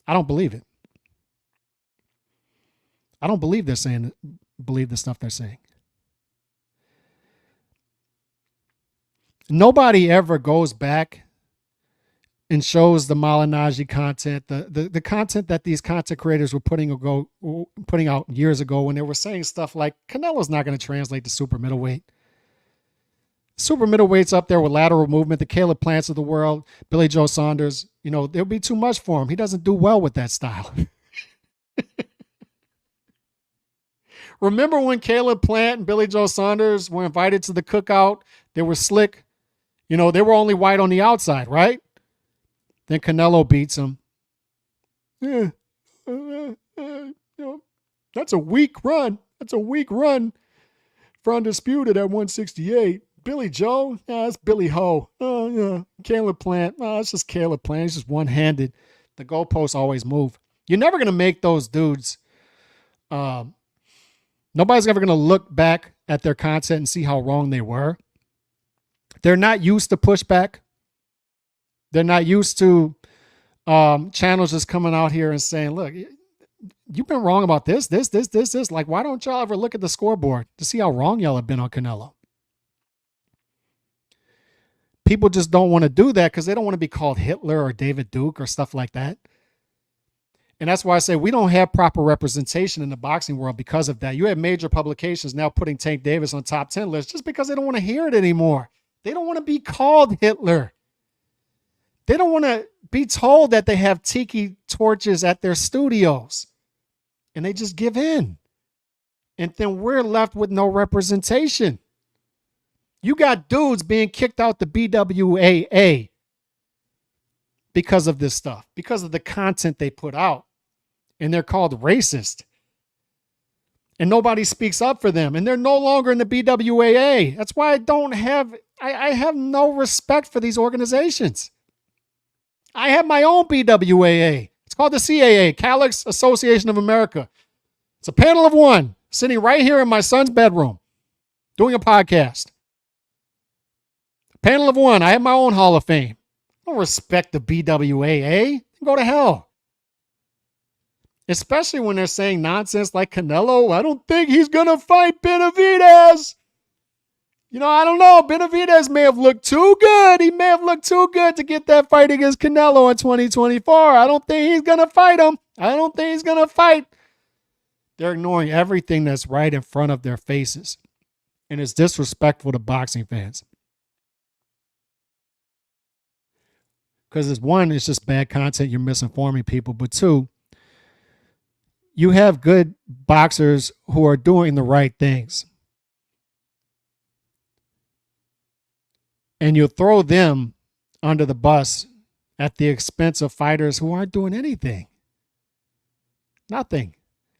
I don't believe it. I don't believe believe the stuff they're saying. Nobody ever goes back and shows the Malignaggi content, the content that these content creators were putting out years ago, when they were saying stuff like Canelo's not going to translate to super middleweight. Super middleweight's up there with lateral movement, the Caleb Plants of the world, Billy Joe Saunders. You know, there'll be too much for him. He doesn't do well with that style. Remember when Caleb Plant and Billy Joe Saunders were invited to the cookout? They were slick. You know, they were only white on the outside, right? Then Canelo beats him. That's a weak run. That's a weak run for Undisputed at 168. Billy Joe, it's Billy Ho. Caleb Plant, it's just Caleb Plant. He's just one-handed. The goalposts always move. You're never going to make those dudes. Nobody's ever going to look back at their content and see how wrong they were. They're not used to pushback. They're not used to channels just coming out here and saying, look, you've been wrong about this. Like, why don't y'all ever look at the scoreboard to see how wrong y'all have been on Canelo? People just don't want to do that because they don't want to be called Hitler or David Duke or stuff like that. And that's why I say we don't have proper representation in the boxing world because of that. You have major publications now putting Tank Davis on top 10 lists just because they don't want to hear it anymore. They don't want to be called Hitler. They don't want to be told that they have tiki torches at their studios. And they just give in. And then we're left with no representation. You got dudes being kicked out the BWAA because of this stuff, because of the content they put out. And they're called racist. And nobody speaks up for them. And they're no longer in the BWAA. That's why I have no respect for these organizations. I have my own BWAA. It's called the CAA, Calyx Association of America. It's a panel of one sitting right here in my son's bedroom doing a podcast. Panel of one. I have my own Hall of Fame. I don't respect the BWAA. Go to hell. Especially when they're saying nonsense like Canelo. I don't think he's going to fight Benavidez. You know, I don't know. Benavidez may have looked too good. He may have looked too good to get that fight against Canelo in 2024. I don't think he's going to fight him. I don't think he's going to fight. They're ignoring everything that's right in front of their faces. And it's disrespectful to boxing fans. Because it's one, it's just bad content. You're misinforming people. But two, you have good boxers who are doing the right things. And you throw them under the bus at the expense of fighters who aren't doing anything. Nothing.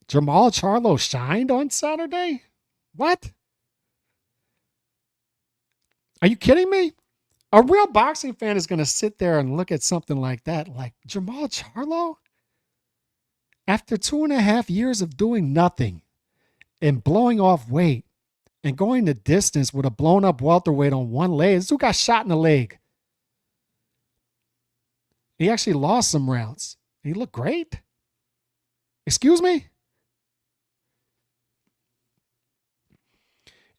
Jamal Charlo shined on Saturday? What? Are you kidding me? A real boxing fan is going to sit there and look at something like that, like Jamal Charlo? After 2.5 years of doing nothing and blowing off weight and going the distance with a blown up welterweight on one leg, this dude got shot in the leg. He actually lost some rounds. He looked great. Excuse me?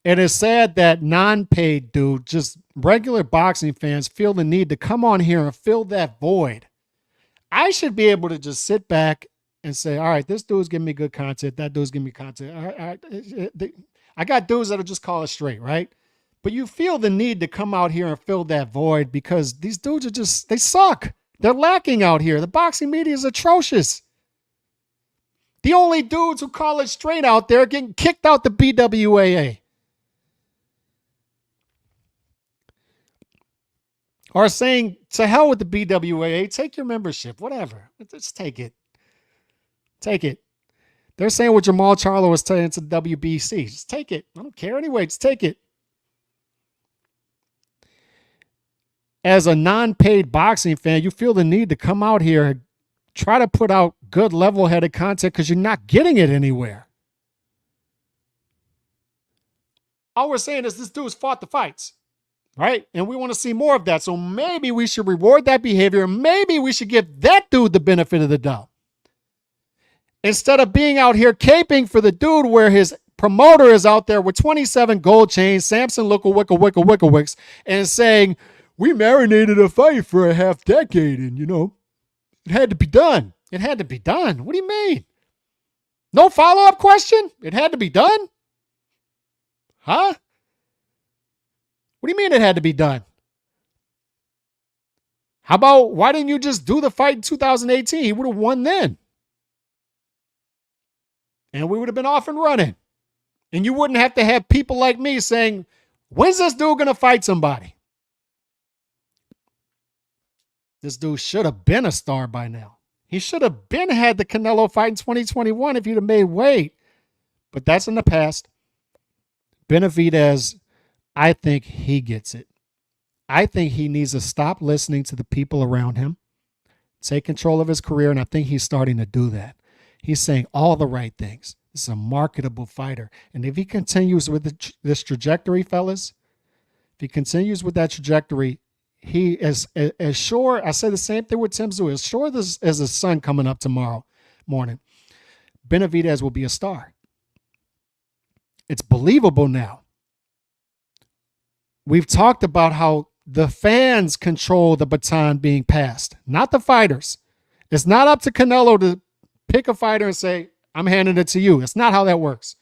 It is sad that non-paid dude, just regular boxing fans, feel the need to come on here and fill that void. I should be able to just sit back and say, all right, this dude's giving me good content. That dude's giving me content. All right, I got dudes that'll just call it straight, right? But you feel the need to come out here and fill that void because these dudes are just, they suck. They're lacking out here. The boxing media is atrocious. The only dudes who call it straight out there are getting kicked out the BWAA. Or saying, to hell with the BWAA, take your membership, whatever. Just take it. Take it. They're saying what Jamal Charlo was saying to the WBC. Just take it. I don't care anyway. Just take it. As a non-paid boxing fan, you feel the need to come out here and try to put out good level-headed content because you're not getting it anywhere. All we're saying is this dude's fought the fights. Right? And we want to see more of that. So maybe we should reward that behavior. Maybe we should give that dude the benefit of the doubt. Instead of being out here caping for the dude where his promoter is out there with 27 gold chains, Samson Wickwicks, and saying, we marinated a fight for a half decade and, it had to be done. It had to be done. What do you mean? No follow-up question? It had to be done? Huh? What do you mean it had to be done? How about, why didn't you just do the fight in 2018? He would have won then. And we would have been off and running. And you wouldn't have to have people like me saying, when's this dude going to fight somebody? This dude should have been a star by now. He should have been had the Canelo fight in 2021 if he'd have made weight. But that's in the past. Benavidez, I think he gets it. I think he needs to stop listening to the people around him, take control of his career, and I think he's starting to do that. He's saying all the right things. This is a marketable fighter. And if he continues with this trajectory, fellas, if he continues with that trajectory, he is as sure, I say the same thing with Tim Tszyu, as sure as the sun coming up tomorrow morning, Benavidez will be a star. It's believable now. We've talked about how the fans control the baton being passed, not the fighters. It's not up to Canelo to pick a fighter and say, I'm handing it to you. It's not how that works.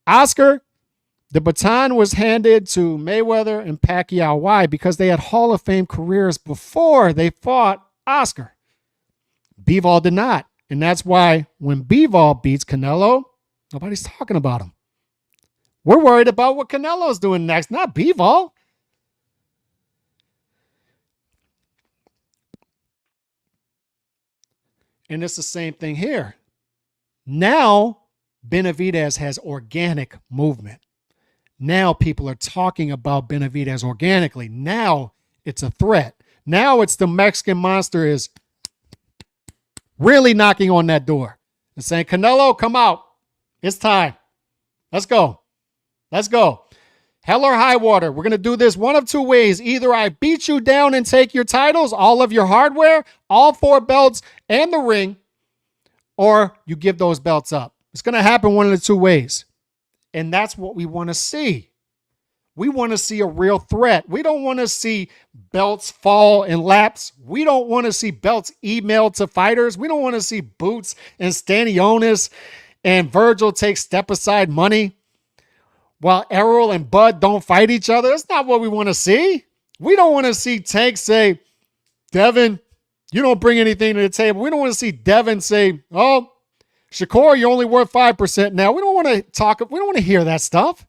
Oscar, the baton was handed to Mayweather and Pacquiao. Why? Because they had Hall of Fame careers before they fought Oscar. Bivol did not. And that's why when Bivol beats Canelo, nobody's talking about him. We're worried about what Canelo's doing next, not Bivol. And it's the same thing here. Now, Benavidez has organic movement. Now people are talking about Benavidez organically. Now it's a threat. Now it's the Mexican monster is really knocking on that door and saying, Canelo, come out. It's time. Let's go. Let's go. Hell or high water. We're going to do this one of two ways. Either I beat you down and take your titles, all of your hardware, all 4 belts, and the ring, or you give those belts up. It's going to happen one of the two ways. And that's what we want to see. We want to see a real threat. We don't want to see belts fall and lapse. We don't want to see belts emailed to fighters. We don't want to see Boots and Stanionis and Virgil take step aside money while Errol and Bud don't fight each other. That's not what we want to see. We don't want to see Tank say, Devin, you don't bring anything to the table. We don't want to see Devin say, oh, Shakur, you're only worth 5% now. We don't want to hear that stuff.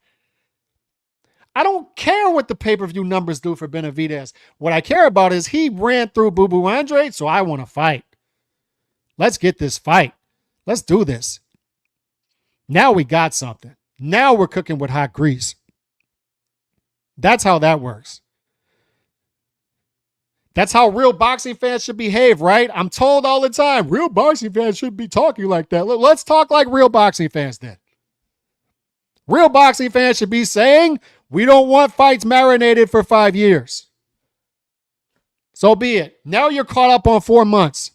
I don't care what the pay-per-view numbers do for Benavidez. What I care about is he ran through Boo Boo Andre, so I want to fight. Let's get this fight. Let's do this. Now we got something. Now we're cooking with hot grease. That's how that works. That's how real boxing fans should behave, right? I'm told all the time, real boxing fans shouldn't be talking like that. Let's talk like real boxing fans then. Real boxing fans should be saying, we don't want fights marinated for 5 years. So be it. Now you're caught up on 4 months.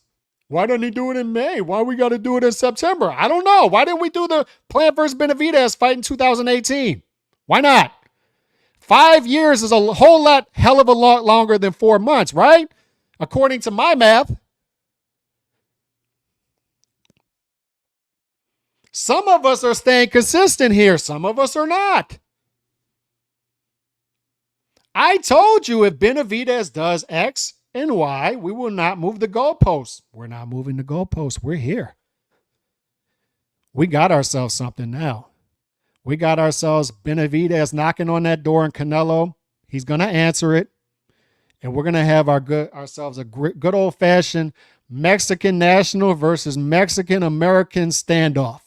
Why didn't he do it in May? Why we got to do it in September? I don't know. Why didn't we do the Plant vs. Benavidez fight in 2018? Why not? 5 years is a whole lot, hell of a lot longer than 4 months, right? According to my math. Some of us are staying consistent here. Some of us are not. I told you if Benavidez does X and Y, we will not move the goalposts. We're not moving the goalposts. We're here. We got ourselves something now. We got ourselves Benavidez knocking on that door in Canelo. He's going to answer it. And we're going to have ourselves a good old-fashioned Mexican national versus Mexican American standoff.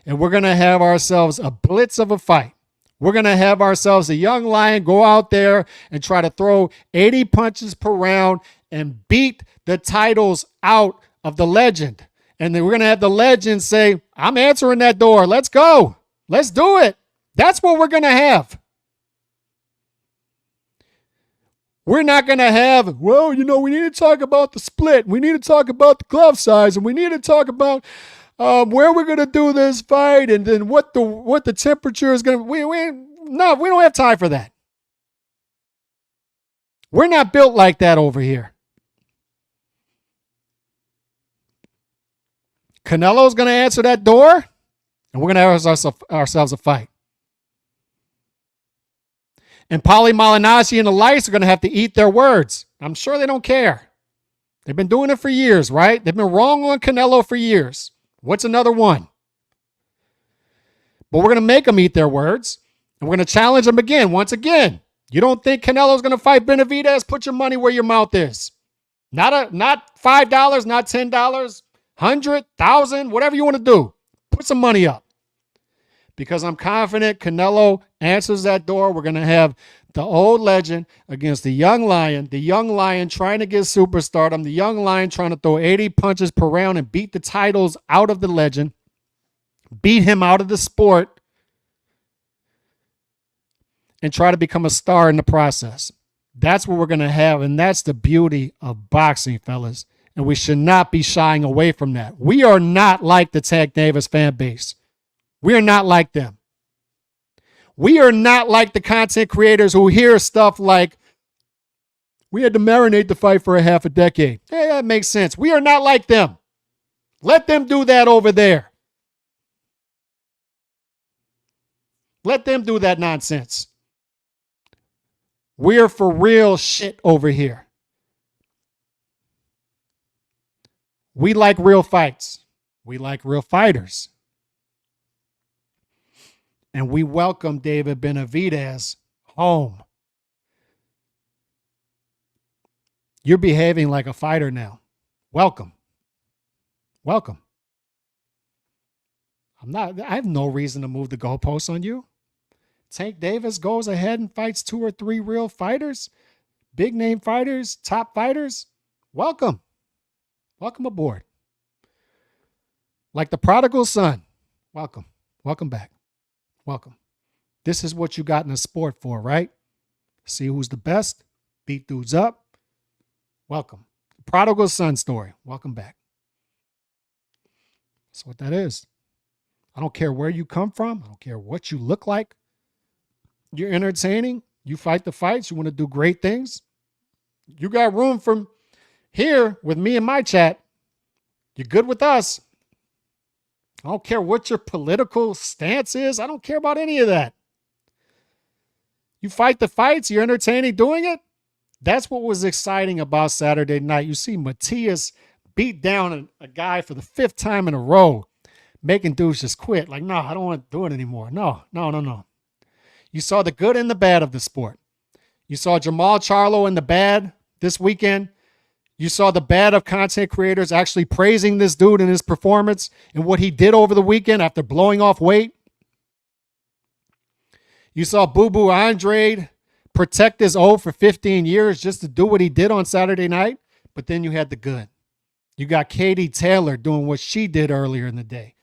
And we're going to have ourselves a blitz of a fight. We're going to have ourselves a young lion go out there and try to throw 80 punches per round and beat the titles out of the legend. And then we're going to have the legend say, I'm answering that door. Let's go. Let's do it. That's what we're going to have. We're not going to have, well, you know, we need to talk about the split. We need to talk about the glove size. And we need to talk about where we're going to do this fight and then what the temperature is going to be. No, we don't have time for that. We're not built like that over here. Canelo's going to answer that door, and we're going to have ourselves a fight. And Paulie Malignaggi and the Lice are going to have to eat their words. I'm sure they don't care. They've been doing it for years, right? They've been wrong on Canelo for years. What's another one? But we're going to make them eat their words, and we're going to challenge them again. Once again, you don't think Canelo's going to fight Benavidez? Put your money where your mouth is. Not $5, not $10, 100, 1,000, whatever you want to do. Put some money up. Because I'm confident Canelo answers that door. We're going to have the old legend against the young lion trying to get superstardom, the young lion trying to throw 80 punches per round and beat the titles out of the legend, beat him out of the sport, and try to become a star in the process. That's what we're going to have, and that's the beauty of boxing, fellas. And we should not be shying away from that. We are not like the Tank Davis fan base. We are not like them. We are not like the content creators who hear stuff like, we had to marinate the fight for a half a decade. Hey, that makes sense. We are not like them. Let them do that over there. Let them do that nonsense. We're for real shit over here. We like real fights. We like real fighters. And we welcome David Benavidez home. You're behaving like a fighter now. Welcome. Welcome. I have no reason to move the goalposts on you. Tank Davis goes ahead and fights 2 or 3 real fighters, big name fighters, top fighters. Welcome. Welcome aboard. Like the prodigal son. Welcome. Welcome back. Welcome. This is what you got in the sport for, right? See who's the best, beat dudes up. Welcome. The prodigal son story. Welcome back. That's what that is. I don't care where you come from. I don't care what you look like. You're entertaining. You fight the fights. You want to do great things. You got room from here with me and my chat. You're good with us. I don't care what your political stance is. I don't care about any of that. You fight the fights. You're entertaining doing it. That's what was exciting about Saturday night. You see Matias beat down a guy for the 5th time in a row, making dudes just quit. Like, no, I don't want to do it anymore. No. You saw the good and the bad of the sport. You saw Jamal Charlo in the bad this weekend. You saw the bad of content creators actually praising this dude and his performance and what he did over the weekend after blowing off weight. You saw Boo Boo Andre protect his oath for 15 years just to do what he did on Saturday night. But then you had the good. You got Katie Taylor doing what she did earlier in the day,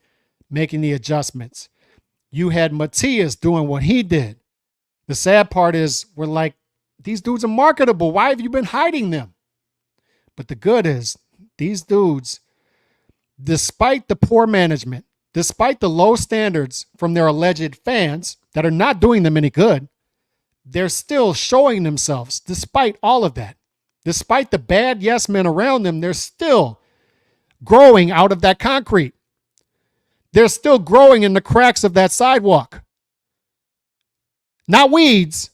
making the adjustments. You had Matias doing what he did. The sad part is we're like, these dudes are marketable. Why have you been hiding them? But the good is these dudes, despite the poor management, despite the low standards from their alleged fans that are not doing them any good, they're still showing themselves despite all of that. Despite the bad yes men around them, they're still growing out of that concrete. They're still growing in the cracks of that sidewalk. Not weeds,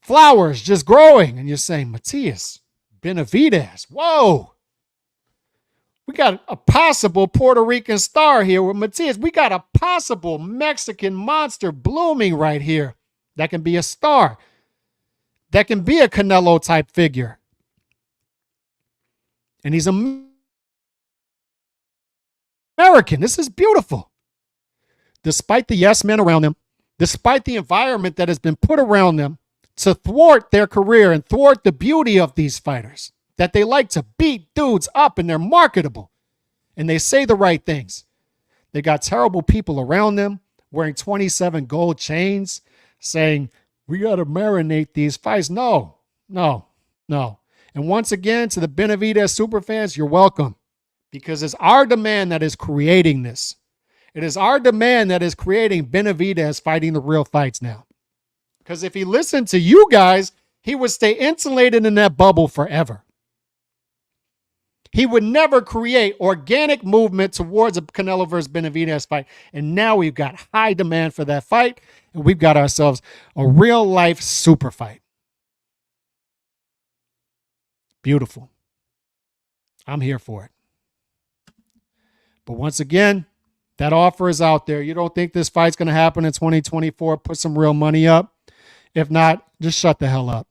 flowers just growing. And you're saying, Matias, Benavidez, whoa. We got a possible Puerto Rican star here with Matias. We got a possible Mexican monster blooming right here that can be a star, that can be a Canelo type figure. And he's American. This is beautiful. Despite the yes men around them, despite the environment that has been put around them to thwart their career and thwart the beauty of these fighters, that they like to beat dudes up and they're marketable and they say the right things. They got terrible people around them wearing 27 gold chains saying, we got to marinate these fights. No. And once again, to the Benavidez superfans, you're welcome, because it's our demand that is creating this. It is our demand that is creating Benavidez fighting the real fights now. Because if he listened to you guys, he would stay insulated in that bubble forever. He would never create organic movement towards a Canelo versus Benavidez fight. And now we've got high demand for that fight, and we've got ourselves a real-life super fight. Beautiful. I'm here for it. But once again, that offer is out there. You don't think this fight's going to happen in 2024? Put some real money up. If not, just shut the hell up.